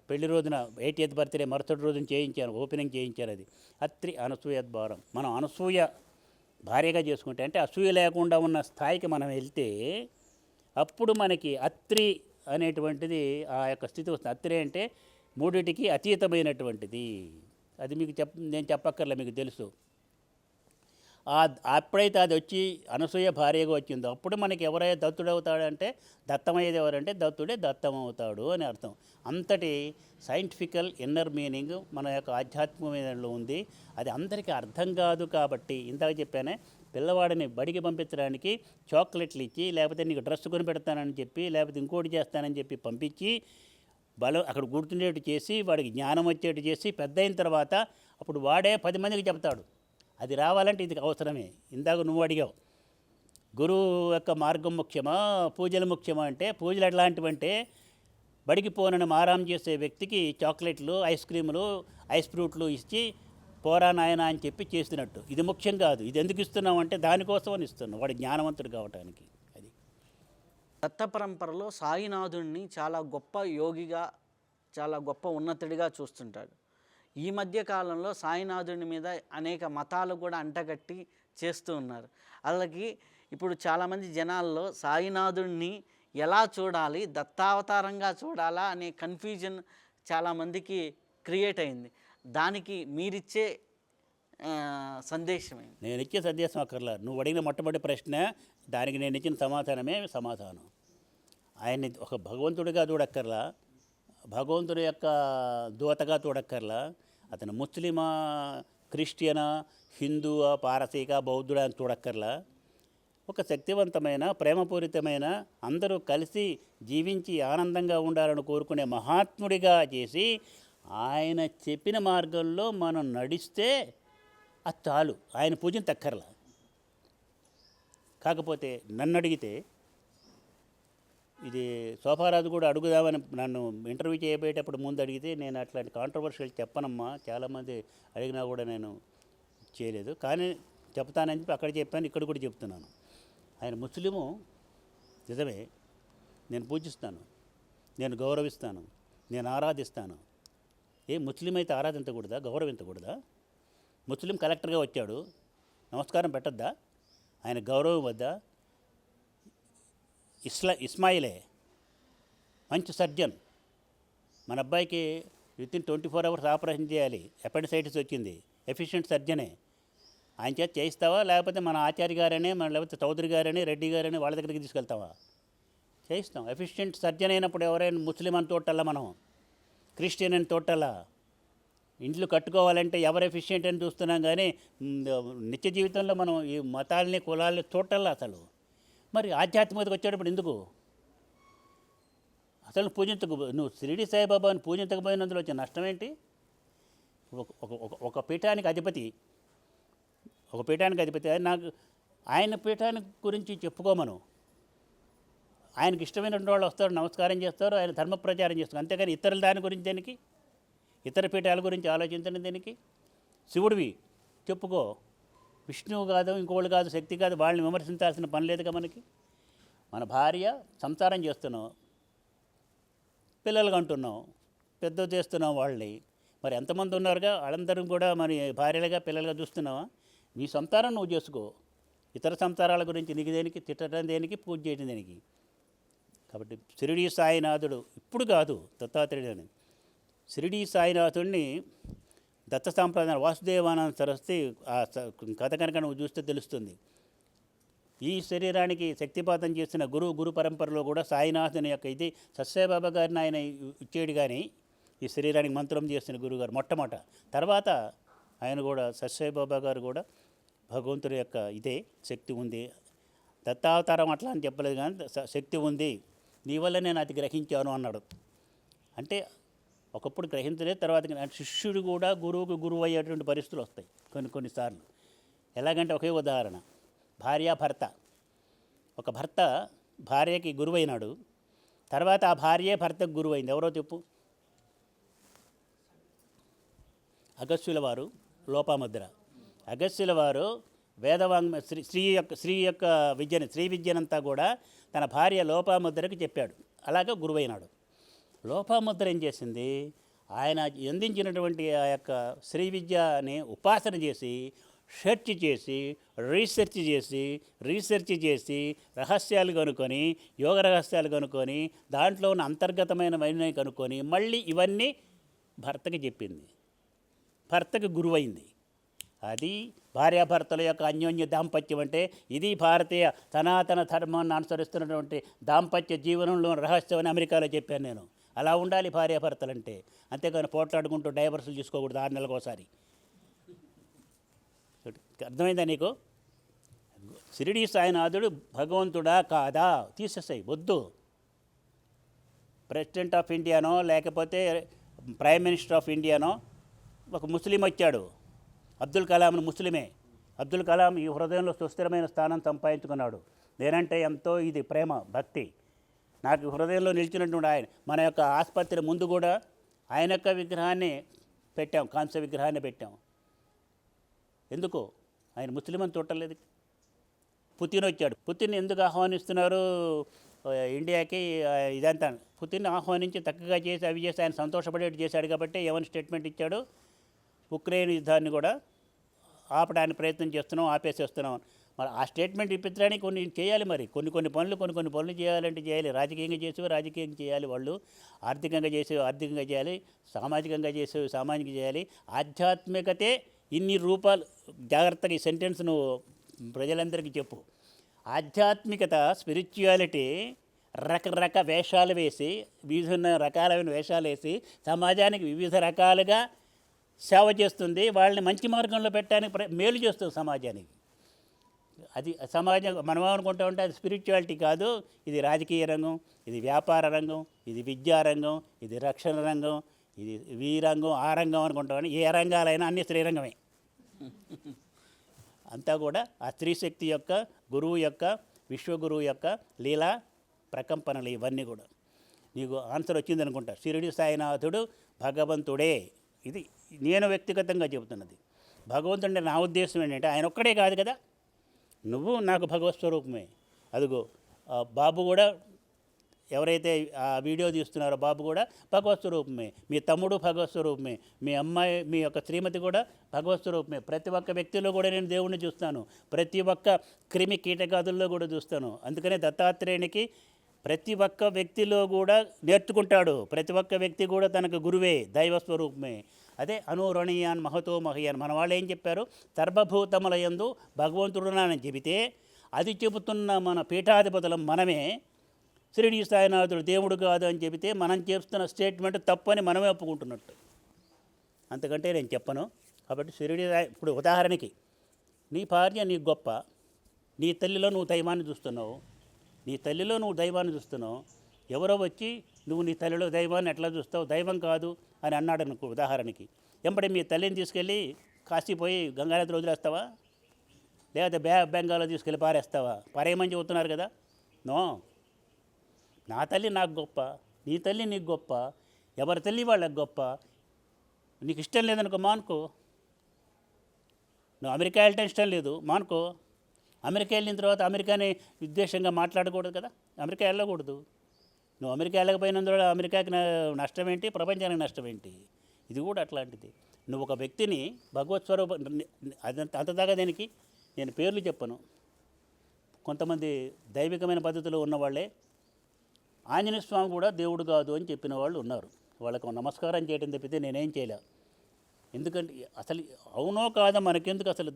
పెళ్లి రోజున 80th బర్త్డే మరుసటి రోజున చేయించాను, ఓపెనింగ్ చేయించారు. అది అత్రి అనసూయ ద్వారం. మనం అనసూయ భార్యగా చేసుకుంటే అంటే అసూయ లేకుండా ఉన్న స్థాయికి మనం వెళ్తే అప్పుడు మనకి అత్రి అనేటువంటిది ఆ యొక్క స్థితి వస్తుంది. అత్రి అంటే మూడిటికి అతీతమైనటువంటిది. అది మీకు నేను చెప్పక్కర్లే, మీకు తెలుసు. అప్పుడైతే అది వచ్చి అనసూయ భార్యగా వచ్చిందో అప్పుడు మనకి ఎవరైతే దత్తుడవుతాడంటే దత్తమయ్యేది ఎవరంటే దత్తుడే దత్తమవుతాడు అని అర్థం. అంతటి సైంటిఫికల్ ఇన్నర్ మీనింగ్ మన యొక్క ఆధ్యాత్మికమైనలో ఉంది. అది అందరికీ అర్థం కాదు కాబట్టి ఇందాక చెప్పానే, పిల్లవాడిని బడికి పంపించడానికి చాక్లెట్లు ఇచ్చి, లేకపోతే నీకు డ్రెస్ కొని పెడతానని చెప్పి, లేకపోతే ఇంకోటి చేస్తానని చెప్పి పంపించి అక్కడ గుర్తుండేట్టు చేసి వాడికి జ్ఞానం వచ్చేట్టు చేసి పెద్ద అయిన తర్వాత అప్పుడు వాడే 10 మందికి చెప్తాడు. అది రావాలంటే ఇది అవసరమే. ఇందాక నువ్వు అడిగావు, గురువు యొక్క మార్గం ముఖ్యమా పూజలు ముఖ్యమా అంటే, పూజలు ఎట్లాంటివంటే బడికి పోనని మారాం చేసే వ్యక్తికి చాక్లెట్లు, ఐస్ క్రీములు, ఐస్ ఫ్రూట్లు ఇచ్చి పోరా నాయన అని చెప్పి చేస్తున్నట్టు. ఇది ముఖ్యం కాదు. ఇది ఎందుకు ఇస్తున్నాం అంటే దానికోసం అని ఇస్తున్నాం, వాడు జ్ఞానవంతుడు కావటానికి. అది దత్త పరంపరలో సాయినాథుడిని చాలా గొప్ప యోగిగా, చాలా గొప్ప ఉన్నతుడిగా చూస్తుంటాడు. ఈ మధ్య కాలంలో సాయినాథుడి మీద అనేక మతాలు కూడా అంటగట్టి చేస్తూ ఉన్నారు. అలాగే ఇప్పుడు చాలామంది జనాల్లో సాయినాథుడిని ఎలా చూడాలి, దత్తావతారంగా చూడాలా అనే కన్ఫ్యూజన్ చాలామందికి క్రియేట్ అయింది. దానికి మీరిచ్చే సందేశం ఏంటి? నేను ఇచ్చే సందేశం అక్కర్లా. నువ్వు అడిగిన మొట్టమొదటి ప్రశ్న, దానికి నేను ఇచ్చిన సమాధానమే సమాధానం. ఆయన్ని ఒక భగవంతుడిగా చూడక్కర్లా, భగవంతుడి యొక్క దూతగా చూడక్కర్లా, అతను ముస్లిమా, క్రిస్టియనా, హిందువా, పారసీక, బౌద్ధుడా అని చూడక్కర్లా. ఒక శక్తివంతమైన, ప్రేమపూరితమైన, అందరూ కలిసి జీవించి ఆనందంగా ఉండాలని కోరుకునే మహాత్ముడిగా చేసి ఆయన చెప్పిన మార్గంలో మనం నడిస్తే అది చాలు. ఆయన పూజను తక్కర్లా. కాకపోతే నన్ను అడిగితే, ఇది సోఫారాజు కూడా అడుగుదామని నన్ను ఇంటర్వ్యూ చేయబోయేటప్పుడు ముందు అడిగితే, నేను అట్లాంటి కాంట్రవర్షియల్ చెప్పనమ్మా, చాలామంది అడిగినా కూడా నేను చేయలేదు, కానీ చెప్తానని చెప్పి అక్కడ చెప్పాను, ఇక్కడ కూడా చెప్తున్నాను. ఆయన ముస్లిము నిజమే, నేను పూజిస్తాను, నేను గౌరవిస్తాను, నేను ఆరాధిస్తాను. ముస్లిం అయితే ఆరాధించకూడదా, గౌరవించకూడదా? ముస్లిం కలెక్టర్గా వచ్చాడు, నమస్కారం పెట్టద్దా? ఆయన గౌరవం వద్దా? ఇస్మాయిలే మంచి సర్జన్. మన అబ్బాయికి వితిన్ 24 hours ఆపరేషన్ చేయాలి, అపెండిసైటిస్ వచ్చింది, ఎఫిషియెంట్ సర్జనే. ఆయన చేత చేయిస్తావా, లేకపోతే మన ఆచార్య గారని, మన లేకపోతే చౌదరి గారని, రెడ్డి గారని వాళ్ళ దగ్గరికి తీసుకెళ్తావా? చేయిస్తాం. ఎఫిషియెంట్ సర్జన్ అయినప్పుడు ఎవరైనా ముస్లిం అని తోటల్లా, మనం క్రిస్టియన్ అని తోటల్లా. ఇండ్లు కట్టుకోవాలంటే ఎవరు ఎఫిషియెంట్ అని చూస్తున్నాం, కానీ నిత్య జీవితంలో మనం ఈ మతాలని, కులాలని తోటల్లా అసలు. మరి ఆధ్యాత్మికతకు వచ్చేటప్పుడు ఎందుకు అసలు పూజించకు? నువ్వు షిరిడి సాయిబాబాని పూజించకపోయినందులో వచ్చే నష్టం ఏంటి? ఒక పీఠానికి అధిపతి, నాకు ఆయన పీఠానికి గురించి చెప్పుకోమను. ఆయనకి ఇష్టమైనటువంటి వాళ్ళు వస్తారు, నమస్కారం చేస్తారు, ఆయన ధర్మ ప్రచారం చేస్తారు. అంతేగాని ఇతరుల దాని గురించి దేనికి, ఇతర పీఠాల గురించి ఆలోచించడం దేనికి? శివుడివి చెప్పుకో, విష్ణువు కాదు, ఇంకోళ్ళు కాదు, శక్తి కాదు, వాళ్ళని విమర్శించాల్సిన పని లేదుగా మనకి. మన భార్య సంసారం చేస్తున్నాం, పిల్లలు అంటున్నాం, పెద్ద చేస్తున్నాం వాళ్ళని. మరి ఎంతమంది ఉన్నారుగా, వాళ్ళందరం కూడా మరి భార్యలుగా, పిల్లలుగా చూస్తున్నావా? నీ సంసారం నువ్వు చేసుకో, ఇతర సంసారాల గురించి నీకు దేనికి, తిట్టడం దేనికి, పూజ చేయడం దేనికి? కాబట్టి షిరిడీ సాయినాథుడు ఇప్పుడు కాదు, దత్తాత్రేయుడు అని, షిరిడీ సాయినాథుడిని దత్త సాంప్రదాయం వాసుదేవానంద సరస్వతి ఆ కథ కనుక నువ్వు చూస్తే తెలుస్తుంది. ఈ శరీరానికి శక్తిపాతం చేసిన గురు పరంపరలో కూడా సాయినాథుని యొక్క ఇది సత్యసాయిబాబా గారిని ఆయన ఇచ్చేడు, కానీ ఈ శరీరానికి మంత్రం చేసిన గురువుగారు మొట్టమొదట. తర్వాత ఆయన కూడా సత్యసాయిబాబా గారు కూడా భగవంతుడి యొక్క ఇదే శక్తి ఉంది, దత్తావతారం అట్లా అని చెప్పలేదు కానీ శక్తి ఉంది, నీ వల్ల నేను అది గ్రహించాను అన్నాడు. అంటే ఒకప్పుడు గ్రహించలేదు, తర్వాత శిష్యుడు కూడా గురువుకు గురువు అయ్యేటువంటి పరిస్థితులు వస్తాయి కొన్నిసార్లు. ఎలాగంటే ఒకే ఉదాహరణ, భార్యాభర్త. ఒక భర్త భార్యకి గురువైనాడు, తర్వాత ఆ భార్యే భర్తకు గురువైంది. ఎవరో చెప్పు? అగస్త్యుల వారు, లోపాముద్ర. అగస్త్యుల వారు వేదవాంగ్మ స్త్రీ యొక్క విద్యను, స్త్రీ విద్యనంతా కూడా తన భార్య లోపాముద్రకు చెప్పాడు. అలాగే గురువైనాడు. లోపాముద్ర ఏం చేసింది, ఆయన అందించినటువంటి ఆ యొక్క స్త్రీ విద్యని ఉపాసన చేసి, రీసెర్చ్ చేసి రహస్యాలు కనుక్కొని, యోగ రహస్యాలు కనుక్కొని, దాంట్లో ఉన్న అంతర్గతమైన వైనవి కనుక్కొని మళ్ళీ ఇవన్నీ భర్తకి చెప్పింది, భర్తకు గురువైంది. అది భార్యాభర్తల యొక్క అన్యోన్య దాంపత్యం అంటే ఇది భారతీయ సనాతన ధర్మాన్ని అనుసరిస్తున్నటువంటి దాంపత్య జీవనంలో రహస్యం అని అమెరికాలో చెప్పాను నేను. అలా ఉండాలి భార్యాభర్తలంటే, అంతేకాని పోట్లాడుకుంటూ డైవర్సులు తీసుకోకూడదు 6 నెలలకోసారి. అర్థమైందా నీకు? షిరిడీ సాయినాథుడు భగవంతుడా కాదా తీసేసాయి, వద్దు. ప్రెసిడెంట్ ఆఫ్ ఇండియానో లేకపోతే ప్రైమ్ మినిస్టర్ ఆఫ్ ఇండియానో ఒక ముస్లిం వచ్చాడు, అబ్దుల్ కలాంను ముస్లిమే. అబ్దుల్ కలాం ఈ హృదయంలో సుస్థిరమైన స్థానం సంపాదించుకున్నాడు. నేనంటే ఎంతో ఇది ప్రేమ, భక్తి. నాకు హృదయంలో నిలిచినటువంటి ఆయన. మన యొక్క ఆసుపత్రి ముందు కూడా ఆయన యొక్క విగ్రహాన్ని పెట్టాం, కాంస్య విగ్రహాన్ని పెట్టాం. ఎందుకు? ఆయన ముస్లిం అని చూడలేదు. పుతిన్ వచ్చాడు, పుతిన్ ఎందుకు ఆహ్వానిస్తున్నారు ఇండియాకి? ఇదంతా పుతిన్ ఆహ్వానించి చక్కగా చేసి అవి చేసి ఆయన సంతోషపడేట్టు చేశాడు కాబట్టి ఏమని స్టేట్మెంట్ ఇచ్చాడు, ఉక్రెయిన్ యుద్ధాన్ని కూడా ఆపడానికి ప్రయత్నం చేస్తున్నాం, ఆపేసేస్తున్నాం. మరి ఆ స్టేట్మెంట్ ఇప్పించడానికి కొన్ని చేయాలి. మరి కొన్ని పనులు చేయాలంటే చేయాలి. రాజకీయంగా చేసేవి రాజకీయంగా చేయాలి, వాళ్ళు ఆర్థికంగా చేసేవి ఆర్థికంగా చేయాలి, సామాజికంగా చేసేవి సామాజికంగా చేయాలి. ఆధ్యాత్మికతే ఇన్ని రూపాలు. జాగ్రత్తగా ఈ సెంటెన్స్ నువ్వు ప్రజలందరికీ చెప్పు. ఆధ్యాత్మికత, స్పిరిచువాలిటీ రకరకాల వేషాలు వేసి, వివిధ రకాలైన వేషాలు వేసి సమాజానికి వివిధ రకాలుగా సేవ చేస్తుంది. వాళ్ళని మంచి మార్గంలో పెట్టడానికి మేలు చేస్తుంది సమాజానికి. అది సమాజం మనం అనుకుంటా ఉంటే అది స్పిరిచువాలిటీ కాదు. ఇది రాజకీయ రంగం, ఇది వ్యాపార రంగం, ఇది విద్యా రంగం, ఇది రక్షణ రంగం, ఇది ఈ రంగం ఆ రంగం అనుకుంటామని. ఏ రంగాలైనా అన్ని శ్రీరంగమే. అంతా కూడా ఆ స్త్రీశక్తి యొక్క, గురువు యొక్క, విశ్వగురువు యొక్క లీలా ప్రకంపనలు ఇవన్నీ కూడా. నీకు ఆన్సర్ వచ్చిందనుకుంటా. షిరిడి సాయినాథుడు భగవంతుడే. ఇది నేను వ్యక్తిగతంగా చెబుతున్నది. భగవంతుడే నా ఉద్దేశం ఏంటంటే ఆయన ఒక్కడే కాదు కదా, నువ్వు నాకు భగవత్ స్వరూపమే. అదిగో బాబు కూడా, ఎవరైతే ఆ వీడియో తీస్తున్నారో బాబు కూడా భగవత్ స్వరూపమే, మీ తమ్ముడు భగవత్ స్వరూపమే, మీ అమ్మాయి, మీ యొక్క శ్రీమతి కూడా భగవత్ స్వరూపమే. ప్రతి ఒక్క వ్యక్తిలో కూడా నేను దేవుణ్ణి చూస్తాను, ప్రతి ఒక్క క్రిమి కీటకాదుల్లో కూడా చూస్తాను. అందుకనే దత్తాత్రేయునికి ప్రతి ఒక్క వ్యక్తిలో కూడా నేర్చుకుంటాడు. ప్రతి ఒక్క వ్యక్తి కూడా తనకు గురువే, దైవస్వరూపమే. అదే అనురణీయాన్ మహతో మహయాన్. మన వాళ్ళు ఏం చెప్పారు, సర్వభూతముల యందు భగవంతుడునని చెబితే అది చెబుతున్న మన పీఠాధిపతులం మనమే. షిరిడి సాయినాథుడు దేవుడు కాదు అని చెబితే మనం చేస్తున్న స్టేట్మెంట్ తప్పని మనమే ఒప్పుకుంటున్నట్టు. అంతకంటే నేను చెప్పను. కాబట్టి షిరిడి ఇప్పుడు ఉదాహరణకి నీ భార్య నీకు గొప్ప, నీ తల్లిలో నువ్వు దైవాన్ని చూస్తున్నావు, ఎవరో వచ్చి నువ్వు నీ తల్లిలో దైవాన్ని ఎట్లా చూస్తావు, దైవం కాదు అని అన్నాడు అనుకో ఉదాహరణకి. వెంబడి మీ తల్లిని తీసుకెళ్ళి కాశీపోయి గంగానదిలో వదిలేస్తావా, లేదా బెంగాల్లో తీసుకెళ్ళి పారేస్తావా? పారేయమని చెబుతున్నారు కదా. నో, నా తల్లి నాకు గొప్ప, నీ తల్లి నీకు గొప్ప, ఎవరి తల్లి వాళ్ళకి గొప్ప. నీకు ఇష్టం లేదనుకో మానుకో. నువ్వు అమెరికా వెళ్ళటం ఇష్టం లేదు మానుకో. అమెరికా వెళ్ళిన తర్వాత అమెరికాని విద్వేషంగా మాట్లాడకూడదు కదా, అమెరికా వెళ్ళకూడదు. నువ్వు అమెరికా వెళ్ళకపోయినందువల్ల అమెరికాకి నష్టం ఏంటి, ప్రపంచానికి నష్టం ఏంటి? ఇది కూడా అట్లాంటిది. నువ్వు ఒక వ్యక్తిని భగవత్ స్వరూప అంతదాకా దేనికి నేను పేర్లు చెప్పను. కొంతమంది దైవికమైన పద్ధతిలో ఉన్నవాళ్ళే ఆంజనేయ స్వామి కూడా దేవుడు కాదు అని చెప్పిన వాళ్ళు ఉన్నారు. వాళ్ళకు నమస్కారం చేయడం తప్పితే నేనేం చేయలే. ఎందుకంటే అసలు అవునో కాదో మనకెందుకు, అసలు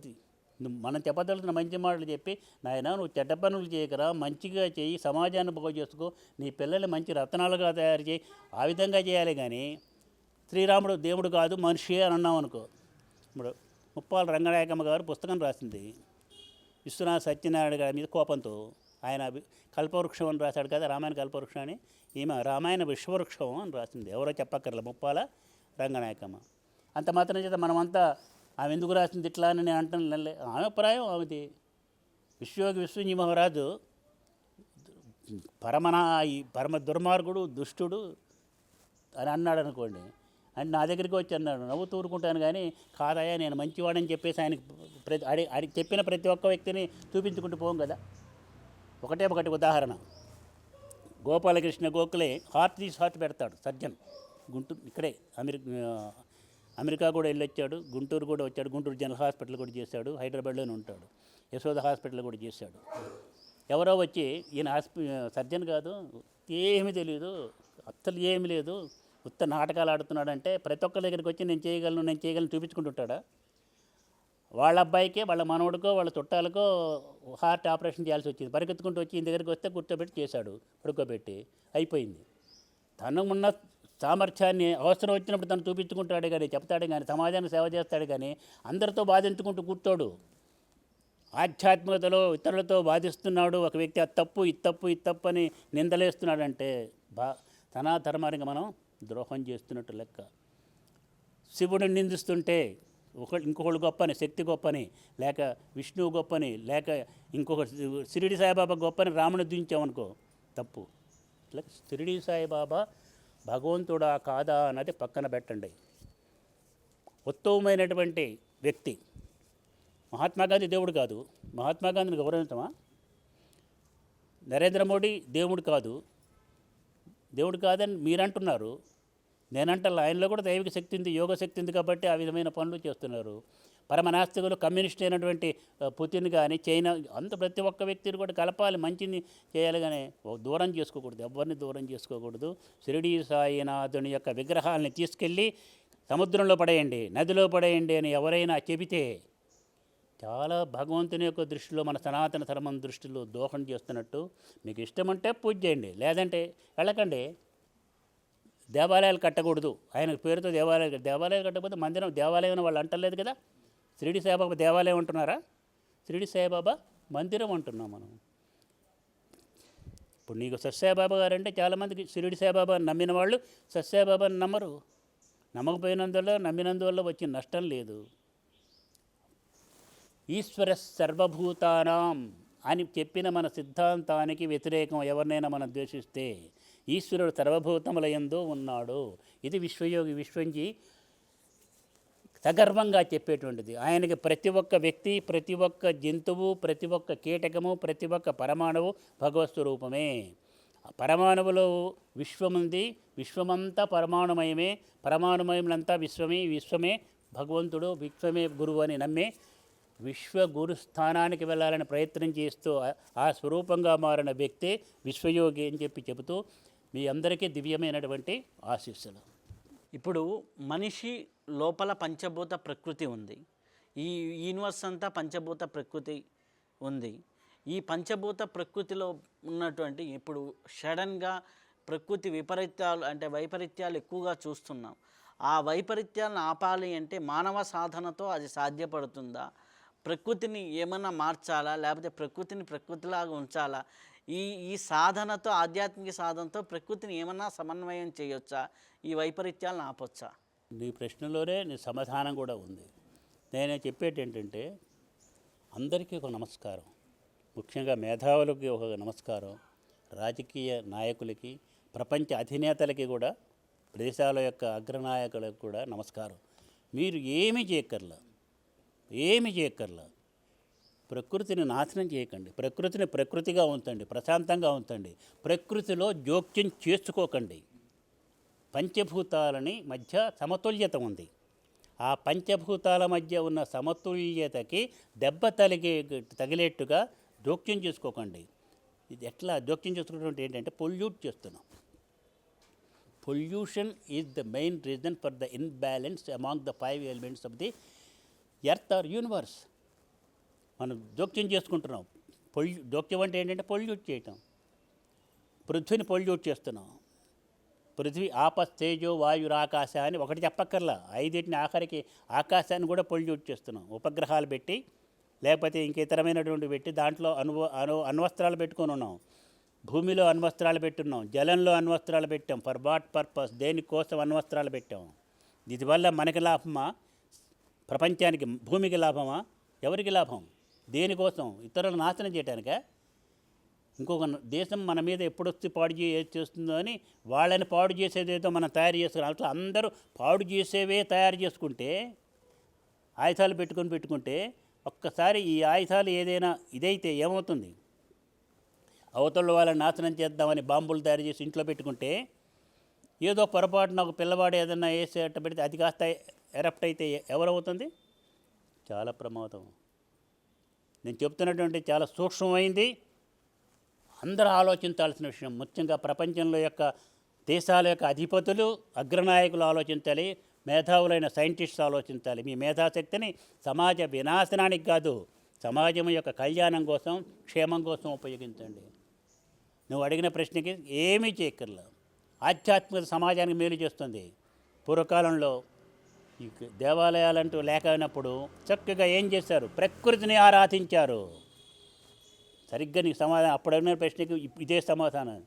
మనం చెప్పదలుచున్న మంచి మాటలు చెప్పి, నాయన నువ్వు చెడ్డ పనులు చేయకరా, మంచిగా చేయి, సమాజాన్ని బాగు చేసుకో, నీ పిల్లల్ని మంచి రత్నాలుగా తయారు చేయి, ఆ విధంగా చేయాలి. కానీ శ్రీరాముడు దేవుడు కాదు మనిషి అని అన్నాం అనుకో. ఇప్పుడు ముప్పాల రంగనాయకమ్మ గారు పుస్తకం రాసింది, విశ్వనాథ సత్యనారాయణ గారి మీద కోపంతో ఆయన కల్పవృక్షం అని రాశాడు కదా, రామాయణ కల్పవృక్షం అని. ఈమె రామాయణ విశ్వవృక్షం అని రాసింది. ఎవరో చెప్పక్కర్లే, ముప్పాల రంగనాయకమ్మ. అంత మాత్రం చేత మనమంతా ఆమె ఎందుకు రాసింది ఇట్లా అని నేను అంటాను. ఆమె అభిప్రాయం ఆమెది. విశ్వయోగి విశ్వజీ మహారాజు పరమ దుర్మార్గుడు, దుష్టుడు అని అన్నాడు అనుకోండి. అంటే నా దగ్గరికి వచ్చి అన్నాడు, నవ్వుతూ ఊరుకుంటాను కానీ కాదయ్యా నేను మంచివాడని చెప్పేసి ఆయనకి ఆయనకి చెప్పిన ప్రతి ఒక్క వ్యక్తిని చూపించుకుంటూ పోం కదా. ఒకటి ఉదాహరణ, గోపాలకృష్ణ గోఖలే హార్ట్ పెడతాడు సర్జన్. గుంటూరు ఇక్కడే అమెరికా కూడా వెళ్ళొచ్చాడు, గుంటూరు కూడా వచ్చాడు. గుంటూరు జనరల్ హాస్పిటల్ కూడా చేశాడు, హైదరాబాద్లోనే ఉంటాడు. యశోద హాస్పిటల్ కూడా చేశాడు. ఎవరో వచ్చి ఈయన సర్జన్ కాదు, ఏమీ తెలియదు, అస్సలు ఏమీ లేదు, ఉత్త నాటకాలు ఆడుతున్నాడంటే ప్రతి ఒక్కరి దగ్గరికి వచ్చి నేను చేయగలను చూపించుకుంటుంటాడా? వాళ్ళ అబ్బాయికే, వాళ్ళ మనవడికో, వాళ్ళ చుట్టాలకో హార్ట్ ఆపరేషన్ చేయాల్సి వచ్చింది. పరిగెత్తుకుంటూ వచ్చి ఈయన దగ్గరికి వస్తే కూర్చోబెట్టి చేశాడు, పడుకోబెట్టి అయిపోయింది. తను ఉన్న సామర్థ్యాన్ని అవసరం వచ్చినప్పుడు తను చూపించుకుంటాడే కానీ, చెప్తాడే కానీ, సమాజానికి సేవ చేస్తాడు కానీ అందరితో బాధించుకుంటూ కూర్చోడు. ఆధ్యాత్మికతలో ఇతరులతో బాధిస్తున్నాడు ఒక వ్యక్తి. అది తప్పు, ఇది తప్పు అని నిందలేస్తున్నాడంటే సనాధర్మానికి మనం ద్రోహం చేస్తున్నట్టు లెక్క. శివుడిని నిందిస్తుంటే ఇంకొకళ్ళు గొప్పని, శక్తి గొప్పని, లేక విష్ణువు గొప్పని, లేక ఇంకొక షిరిడి సాయిబాబా గొప్పని రాముని దించామనుకో తప్పు. లేక షిరిడి సాయిబాబా భగవంతుడా కాదా అన్నది పక్కన పెట్టండి. ఉత్తమమైనటువంటి వ్యక్తి మహాత్మా గాంధీ దేవుడు కాదు, మహాత్మా గాంధీని గౌరవించమా? నరేంద్ర మోడీ దేవుడు కాదని మీరంటున్నారు. నేనంటల్లా, ఆయనలో కూడా దైవిక శక్తి ఉంది, యోగ శక్తి ఉంది కాబట్టి ఆ విధమైన పనులు చేస్తున్నారు. పరమనాస్తికులు, కమ్యూనిస్ట్ అయినటువంటి పుతిన్ కానీ, చైనా, అంత ప్రతి ఒక్క వ్యక్తిని కూడా కలపాలి, మంచిని చేయాలి కానీ దూరం చేసుకోకూడదు, ఎవరిని దూరం చేసుకోకూడదు. షిరిడీ సాయినాథుని యొక్క విగ్రహాలని తీసుకెళ్ళి సముద్రంలో పడేయండి, నదిలో పడేయండి అని ఎవరైనా చెబితే చాలా భగవంతుని యొక్క దృష్టిలో, మన సనాతన ధర్మం దృష్టిలో దోహం చేస్తున్నట్టు. మీకు ఇష్టమంటే పూజ చేయండి, లేదంటే వెళ్ళకండి. దేవాలయాలు కట్టకూడదు, ఆయన పేరుతో దేవాలయాలు కట్టకపోతే మందిరం దేవాలయం వాళ్ళు అంటలేదు కదా. షిరిడి సాయిబాబా దేవాలయం అంటున్నారా? షిరిడి సాయిబాబా మందిరం అంటున్నాం మనం. ఇప్పుడు నీకు సత్యసాయిబాబా గారు అంటే చాలామందికి షిరిడి సాయిబాబా నమ్మిన వాళ్ళు సత్యసాయిబాబాని నమ్మరు. నమ్మకపోయినందువల్ల, నమ్మినందువల్ల వచ్చిన నష్టం లేదు. ఈశ్వర సర్వభూతానాం అని చెప్పిన మన సిద్ధాంతానికి వ్యతిరేకం ఎవరినైనా మనం ద్వేషిస్తే, ఈశ్వరుడు సర్వభూతముల యందు ఉన్నాడు. ఇది విశ్వయోగి విశ్వంజీ సగర్వంగా చెప్పేటువంటిది. ఆయనకి ప్రతి ఒక్క వ్యక్తి, ప్రతి ఒక్క జంతువు, ప్రతి ఒక్క కీటకము, ప్రతి ఒక్క పరమాణువు భగవత్ స్వరూపమే. పరమాణువులో విశ్వముంది, విశ్వమంతా పరమాణుమయమే, పరమాణుమయములంతా విశ్వమే భగవంతుడు, విశ్వమే గురువు అని నమ్మే విశ్వగురు స్థానానికి వెళ్ళాలని ప్రయత్నం చేస్తూ ఆ స్వరూపంగా మారిన వ్యక్తే విశ్వయోగి అని చెబుతూ మీ అందరికీ దివ్యమైనటువంటి ఆశీస్సులు. ఇప్పుడు మనిషి లోపల పంచభూత ప్రకృతి ఉంది. ఈ యూనివర్స్ అంతా పంచభూత ప్రకృతి ఉంది. ఈ పంచభూత ప్రకృతిలో ఉన్నటువంటి ఇప్పుడు సడన్గా ప్రకృతి వైపరీత్యాలు ఎక్కువగా చూస్తున్నాం. ఆ వైపరీత్యాలను ఆపాలి అంటే మానవ సాధనతో అది సాధ్యపడుతుందా? ప్రకృతిని ఏమన్నా మార్చాలా, లేకపోతే ప్రకృతిని ప్రకృతిలాగా ఉంచాలా? ఈ సాధనతో, ఆధ్యాత్మిక సాధనతో ప్రకృతిని ఏమన్నా సమన్వయం చేయొచ్చా? ఈ వైపరీత్యాలను ఆపొచ్చా? నీ ప్రశ్నలోనే నీ సమాధానం కూడా ఉంది. నేను చెప్పేటి ఏంటంటే, అందరికీ ఒక నమస్కారం, ముఖ్యంగా మేధావులకి ఒక నమస్కారం, రాజకీయ నాయకులకి, ప్రపంచ అధినేతలకి కూడా, దేశాల యొక్క అగ్రనాయకులకు కూడా నమస్కారం. మీరు ఏమీ చేయక్కర్లా, ప్రకృతిని నాశనం చేయకండి, ప్రకృతిని ప్రకృతిగా ఉంచండి, ప్రశాంతంగా ఉంచండి, ప్రకృతిలో జోక్యం చేసుకోకండి. పంచభూతాలని మధ్య సమతుల్యత ఉంది. ఆ పంచభూతాల మధ్య ఉన్న సమతుల్యతకి దెబ్బ తగిలేట్టుగా జోక్యం చేసుకోకండి. ఇది ఎట్లా జోక్యం చేసుకోవడం ఏంటంటే పొల్యూట్ చేస్తున్నాం. Pollution is the main reason for the imbalance among the 5 elements of the earth or universe. మనం జోక్యం చేసుకుంటున్నాం. జోక్యం అంటే ఏంటంటే పొల్యూట్ చేయటం. పృథ్వీని పొల్యూట్ చేస్తున్నాం. పృథ్వీ, ఆపస్, తేజో, వాయురాకాశ అని ఒకటి చెప్పక్కర్లా, 5 ఆఖరికి ఆకాశాన్ని కూడా పొల్యూట్ చేస్తున్నాం. ఉపగ్రహాలు పెట్టి లేకపోతే ఇంక ఇతరమైనటువంటి పెట్టి దాంట్లో అణ్వస్త్రాలు పెట్టుకొని ఉన్నాం. భూమిలో అణ్వస్త్రాలు పెట్టున్నాం, జలంలో అణ్వస్త్రాలు పెట్టాం. For what purpose? దేనికోసం అణ్వస్త్రాలు పెట్టాం? దీనివల్ల మనకి లాభమా? ప్రపంచానికి, భూమికి లాభమా? ఎవరికి లాభం? దేనికోసం? ఇతరులను నాశనం చేయడానికా? ఇంకొక దేశం మన మీద ఎప్పుడొచ్చి పాడు చేస్తుందో అని వాళ్ళని పాడు చేసేదేదో మనం తయారు చేసుకున్నాం. అట్లా అందరూ పాడు చేసేవే తయారు చేసుకుంటే, ఆయుధాలు పెట్టుకుంటే ఒక్కసారి ఈ ఆయుధాలు ఏదైనా ఇదైతే ఏమవుతుంది? అవతల వాళ్ళని నాశనం చేద్దామని బాంబులు తయారు చేసి ఇంట్లో పెట్టుకుంటే, ఏదో పొరపాటున ఒక పిల్లవాడు ఏదన్నా వేసి అట్ట పెడితే అది కాస్త ఎరప్ట్ అయితే ఎవరవుతుంది? చాలా ప్రమాదం. నేను చెప్తున్నటువంటి చాలా సూక్ష్మమైంది, అందరూ ఆలోచించాల్సిన విషయం. ముఖ్యంగా ప్రపంచంలో యొక్క దేశాల యొక్క అధిపతులు, అగ్రనాయకులు ఆలోచించాలి, మేధావులైన సైంటిస్ట్స్ ఆలోచించాలి. మీ మేధాశక్తిని సమాజ వినాశనానికి కాదు, సమాజం యొక్క కళ్యాణం కోసం, క్షేమం కోసం ఉపయోగించండి. నువ్వు అడిగిన ప్రశ్నకి ఏమీ చేయక్కర్లా. ఆధ్యాత్మిక సమాజానికి మేలు చేస్తుంది. పూర్వకాలంలో ఈ దేవాలయాలంటూ లేకపోయినప్పుడు చక్కగా ఏం చేశారు? ప్రకృతిని ఆరాధించారు. సరిగ్గా నీకు సమాధానం, అప్పుడు అడిగిన ప్రశ్నకి ఇదే సమాధానం.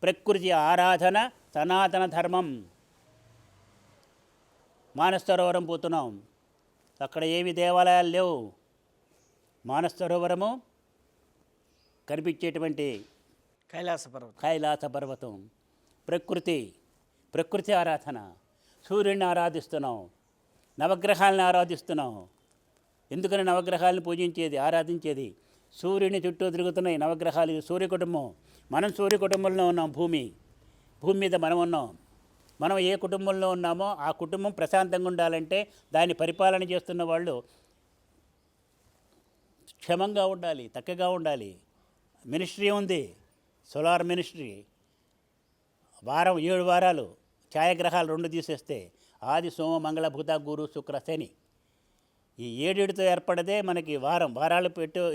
ప్రకృతి ఆరాధన సనాతన ధర్మం. మానస సరోవరం పోతున్నాం, అక్కడ ఏమి దేవాలయాలు లేవు. మానస సరోవరము కనిపించేటువంటి కైలాస పర్వతం. ప్రకృతి ఆరాధన. సూర్యుడిని ఆరాధిస్తున్నాం, నవగ్రహాలను ఆరాధిస్తున్నాం. ఎందుకని నవగ్రహాలను పూజించేది, ఆరాధించేది? సూర్యుని చుట్టూ తిరుగుతున్నాయి నవగ్రహాలు. సూర్య కుటుంబం. మనం సూర్య కుటుంబంలో ఉన్నాం. భూమి మీద మనం ఉన్నాం. మనం ఏ కుటుంబంలో ఉన్నామో ఆ కుటుంబం ప్రశాంతంగా ఉండాలంటే దాన్ని పరిపాలన చేస్తున్న వాళ్ళు క్షేమంగా ఉండాలి, చక్కగా ఉండాలి. మినిస్ట్రీ ఉంది, సోలార్ మినిస్ట్రీ. 7 వారాలు ఛాయాగ్రహాలు 2 తీసేస్తే ఆది సోమ మంగళ బుధ గురు శుక్ర శని, ఈ 7తో ఏర్పడదే మనకి వారాలు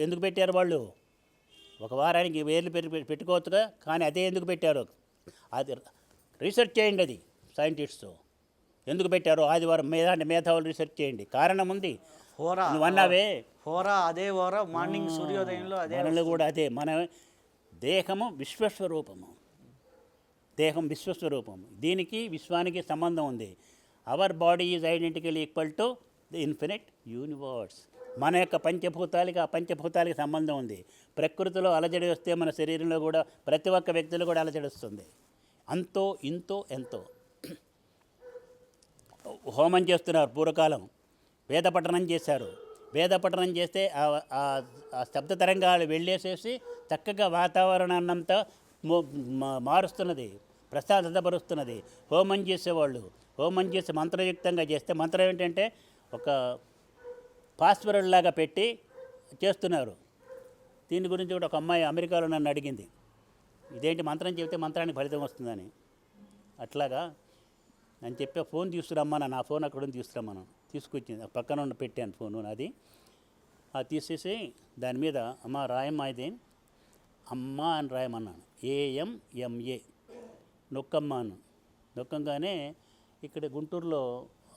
ఎందుకు పెట్టారు వాళ్ళు? ఒక వారానికి వేర్లు పెట్టుకోవచ్చుగా, కానీ అదే ఎందుకు పెట్టారు? అది రీసెర్చ్ చేయండి. అది సైంటిస్ట్స్ ఎందుకు పెట్టారో ఆదివారం మేధావులు రీసెర్చ్ చేయండి. కారణం ఉంది. నువ్వు అన్నావే అదే మార్నింగ్ సూర్యోదయంలో అదే కూడా అదే. మన దేహం విశ్వస్వరూపం. దీనికి విశ్వానికి సంబంధం ఉంది. Our body is identical equal to the infinite universe. మన యొక్క పంచభూతాలకి, ఆ పంచభూతాలకి సంబంధం ఉంది. ప్రకృతిలో అలజడి వస్తే మన శరీరంలో కూడా ప్రతి ఒక్క వ్యక్తిలో కూడా అలజడి వస్తుంది. అంతో ఇంతో ఎంతో. హోమం చేస్తున్నారు. పూర్వకాలం వేద పఠనం చేశారు. వేద పఠనం చేస్తే ఆ శబ్ద తరంగాలు వెళ్ళేసేసి చక్కగా వాతావరణాన్నంతా మారుస్తున్నది, ప్రసాదపరుస్తున్నది. హోమం చేసేవాళ్ళు హోమం చేసి మంత్రయుక్తంగా చేస్తే, మంత్రం ఏంటంటే ఒక పాస్వర్డ్ లాగా పెట్టి చేస్తున్నారు. దీని గురించి కూడా ఒక అమ్మాయి అమెరికాలో నన్ను అడిగింది, ఇదేంటి మంత్రం చెబితే మంత్రానికి ఫలితం వస్తుందని. అట్లాగా నేను చెప్పే ఫోన్ తీసుకురమ్మా, నా ఫోన్ అక్కడ తీసుకురమ్మను. తీసుకొచ్చింది, పక్కన పెట్టాను ఫోను నాది. అది తీసేసి దాని మీద అమ్మ రాయమ్మా, ఇది అమ్మ అని రాయమన్నాను. AMMA నొక్కమ్మ అను. నొక్కంగానే ఇక్కడ గుంటూరులో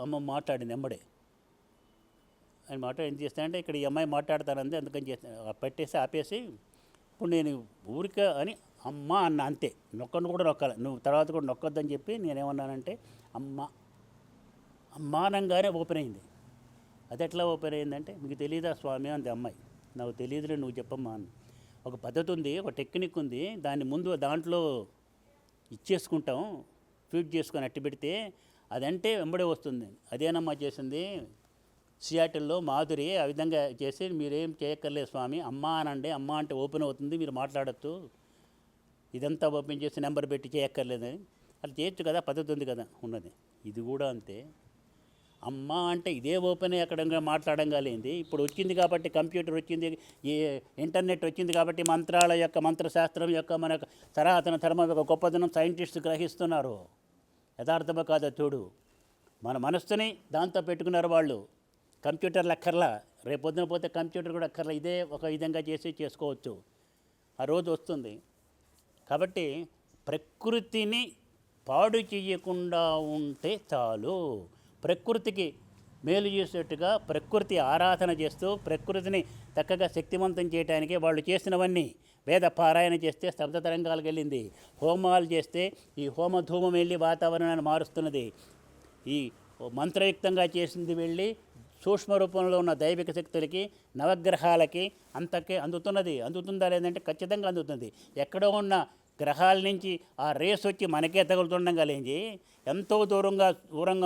అమ్మ మాట్లాడింది ఎంబడే. ఆయన ఏం చేస్తానంటే ఇక్కడ ఈ అమ్మాయి మాట్లాడతానంది, అందుకని చేస్తాను. పెట్టేసి ఆపేసి ఇప్పుడు నేను ఊరికే అని అమ్మ అన్న, అంతే. నొక్కను కూడా నొక్కాలి, నువ్వు తర్వాత కూడా నొక్కొద్దని చెప్పి నేనేమన్నానంటే అమ్మానంగానే ఓపెన్ అయింది. అది ఎట్లా ఓపెన్ అయిందంటే, మీకు తెలియదా స్వామి అంది అమ్మాయి. నాకు తెలియదులే, నువ్వు చెప్పమ్మా అని. ఒక పద్ధతి ఉంది, ఒక టెక్నిక్ ఉంది. దాన్ని ముందు దాంట్లో ఇచ్చేసుకుంటాం, ఫీడ్ చేసుకొని అట్టి పెడితే అదంటే వెంబడే వస్తుంది. అదేనమ్మా చేసింది సియాటిల్లో మాధురి. ఆ విధంగా చేసి మీరేం చేయక్కర్లేదు స్వామి, అమ్మ అనండి, అమ్మ అంటే ఓపెన్ అవుతుంది, మీరు మాట్లాడచ్చు. ఇదంతా ఓపెన్ చేసి నెంబర్ పెట్టి చేయక్కర్లేదని. అది చేయొచ్చు కదా, పద్ధతి ఉంది కదా ఉన్నది. ఇది కూడా అంతే. అమ్మ అంటే ఇదే ఓపెన్ ఎక్కడ మాట్లాడంగా లేనిది. ఇప్పుడు వచ్చింది కాబట్టి, కంప్యూటర్ వచ్చింది, ఈ ఇంటర్నెట్ వచ్చింది కాబట్టి మంత్రాల యొక్క, మంత్రశాస్త్రం యొక్క, మన సనాతన ధర్మం యొక్క గొప్పదనం సైంటిస్ట్ గ్రహిస్తున్నారు. యథార్థమో కాదో చూడు. మన మనస్సుని దాంతో పెట్టుకున్నారు వాళ్ళు. కంప్యూటర్లు అక్కర్లా, రేపొద్దున పోతే కంప్యూటర్ కూడా అక్కర్లా, ఇదే ఒక విధంగా చేసుకోవచ్చు. ఆ రోజు వస్తుంది. కాబట్టి ప్రకృతిని పాడు చేయకుండా ఉంటే చాలు. ప్రకృతికి మేలు చేసేట్టుగా ప్రకృతి ఆరాధన చేస్తూ ప్రకృతిని చక్కగా శక్తివంతం చేయడానికి వాళ్ళు చేసినవన్నీ వేద పారాయణ చేస్తే శబ్ద తరంగాలకు వెళ్ళింది, హోమాలు చేస్తే ఈ హోమధూమం వెళ్ళి వాతావరణాన్ని మారుస్తున్నది, ఈ మంత్రయుక్తంగా చేసింది వెళ్ళి సూక్ష్మ రూపంలో ఉన్న దైవిక శక్తులకి నవగ్రహాలకి అంతకే అందుతుందా లేదంటే ఖచ్చితంగా అందుతుంది. ఎక్కడో ఉన్న గ్రహాల నుంచి ఆ రేస్ వచ్చి మనకే తగులుతుండగా లేంచి ఎంతో దూరంగా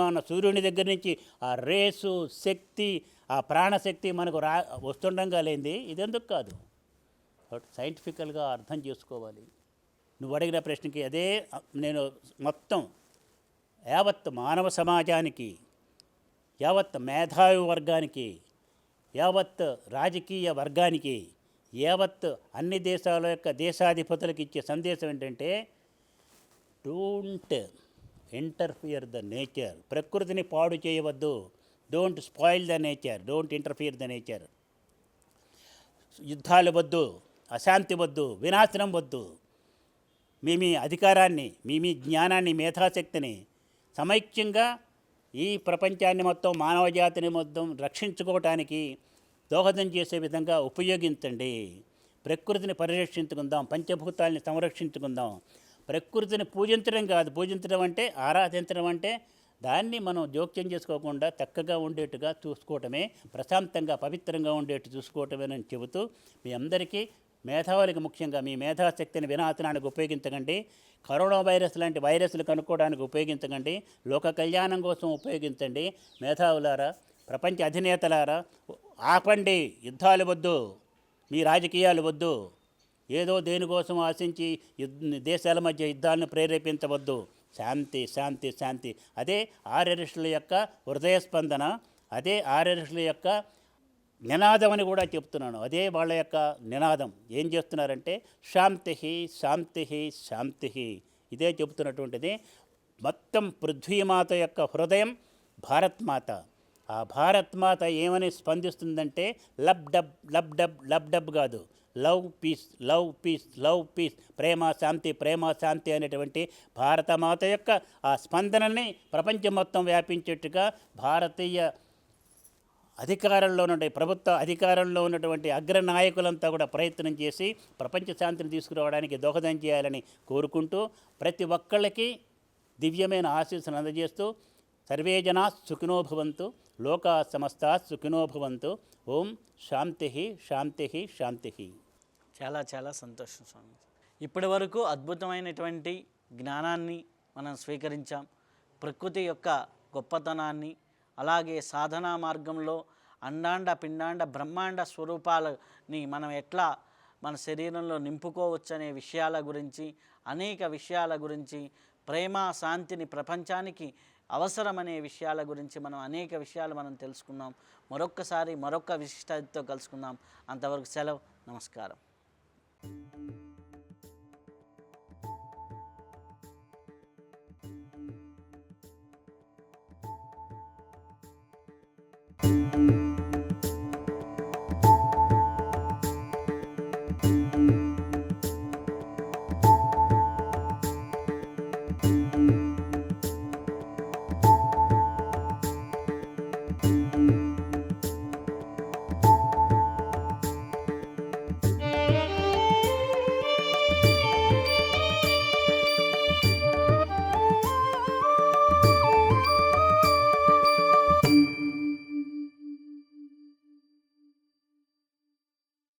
ఉన్న సూర్యుని దగ్గర నుంచి ఆ రేసు శక్తి ఆ ప్రాణశక్తి మనకు వస్తుండగా లేనిది ఇదెందుకు కాదు. సైంటిఫికల్గా అర్థం చేసుకోవాలి. నువ్వు అడిగిన ప్రశ్నకి అదే నేను మొత్తం యావత్ మానవ సమాజానికి, యావత్ మేధావి వర్గానికి, యావత్ రాజకీయ వర్గానికి, యావత్ అన్ని దేశాల యొక్క దేశాధిపతులకు ఇచ్చే సందేశం ఏంటంటే డోంట్ ఇంటర్ఫియర్ ద నేచర్. ప్రకృతిని పాడు చేయవద్దు. Don't spoil the nature, don't interfere the nature. యుద్ధాలు వద్దు, అశాంతి వద్దు, వినాశనం వద్దు. మీ అధికారాన్ని, మీ జ్ఞానాన్ని, మేధాశక్తిని సమైక్యంగా ఈ ప్రపంచాన్ని మొత్తం, మానవజాతిని మొత్తం రక్షించుకోవటానికి దోహదం చేసే విధంగా ఉపయోగించండి. ప్రకృతిని పరిరక్షించుకుందాం, పంచభూతాలని సంరక్షించుకుందాం. ప్రకృతిని పూజించడం కాదు, పూజించడం అంటే ఆరాధించడం అంటే దాన్ని మనం జోక్యం చేసుకోకుండా చక్కగా ఉండేట్టుగా చూసుకోవటమే, ప్రశాంతంగా పవిత్రంగా ఉండేట్టు చూసుకోవటమేనని చెబుతూ మీ అందరికీ మేధావులకి ముఖ్యంగా మీ మేధాశక్తిని వినాశనానికి ఉపయోగించకండి. కరోనా వైరస్ లాంటి వైరస్లు కనుక్కోవడానికి ఉపయోగించకండి. లోక కళ్యాణం కోసం ఉపయోగించండి. మేధావులారా, ప్రపంచ అధినేతలారా, ఆపండి. యుద్ధాలు వద్దు, మీ రాజకీయాలు వద్దు. ఏదో దేనికోసం ఆశించి దేశాల మధ్య యుద్ధాలను ప్రేరేపించవద్దు. శాంతి, శాంతి, శాంతి. అదే ఆర్యఋషుల యొక్క హృదయ స్పందన, అదే ఆర్యఋషుల యొక్క నినాదం అని కూడా చెప్తున్నాను. అదే వాళ్ళ యొక్క నినాదం. ఏం చేస్తున్నారంటే శాంతి, శాంతి, శాంతి. ఇదే చెబుతున్నటువంటిది. మొత్తం పృథ్వీమాత యొక్క హృదయం భారత్మాత. ఆ భారత్మాత ఏమని స్పందిస్తుందంటే lub dub lub dub lub dub కాదు, love peace, love peace, love peace, ప్రేమ శాంతి, ప్రేమ శాంతి అనేటువంటి భారతమాత యొక్క ఆ స్పందనని ప్రపంచం మొత్తం వ్యాపించేట్టుగా భారతీయ అధికారంలో ఉన్నటువంటి ప్రభుత్వ అధికారంలో ఉన్నటువంటి అగ్రనాయకులంతా కూడా ప్రయత్నం చేసి ప్రపంచ శాంతిని తీసుకురావడానికి దోహదం చేయాలని కోరుకుంటూ ప్రతి ఒక్కళ్ళకి దివ్యమైన ఆశీస్సును అందజేస్తూ సర్వే జనా సుఖినో భవంతు, లోకా సమస్తా సుఖినో భవంతు. ఓం శాంతి, శాంతి, శాంతి. చాలా చాలా సంతోషం స్వామి. ఇప్పటి వరకు అద్భుతమైనటువంటి జ్ఞానాన్ని మనం స్వీకరించాం. ప్రకృతి యొక్క గొప్పతనాన్ని, అలాగే సాధనా మార్గంలో అండాండ పిండాండ బ్రహ్మాండ స్వరూపాలని మనం ఎట్లా మన శరీరంలో నింపుకోవచ్చు అనే విషయాల గురించి, అనేక విషయాల గురించి, ప్రేమ శాంతిని ప్రపంచానికి అవసరమనే విషయాల గురించి అనేక విషయాలు మనం తెలుసుకున్నాం. మరొక్క విశిష్టతతో కలుసుకుందాం. అంతవరకు సెలవు. నమస్కారం.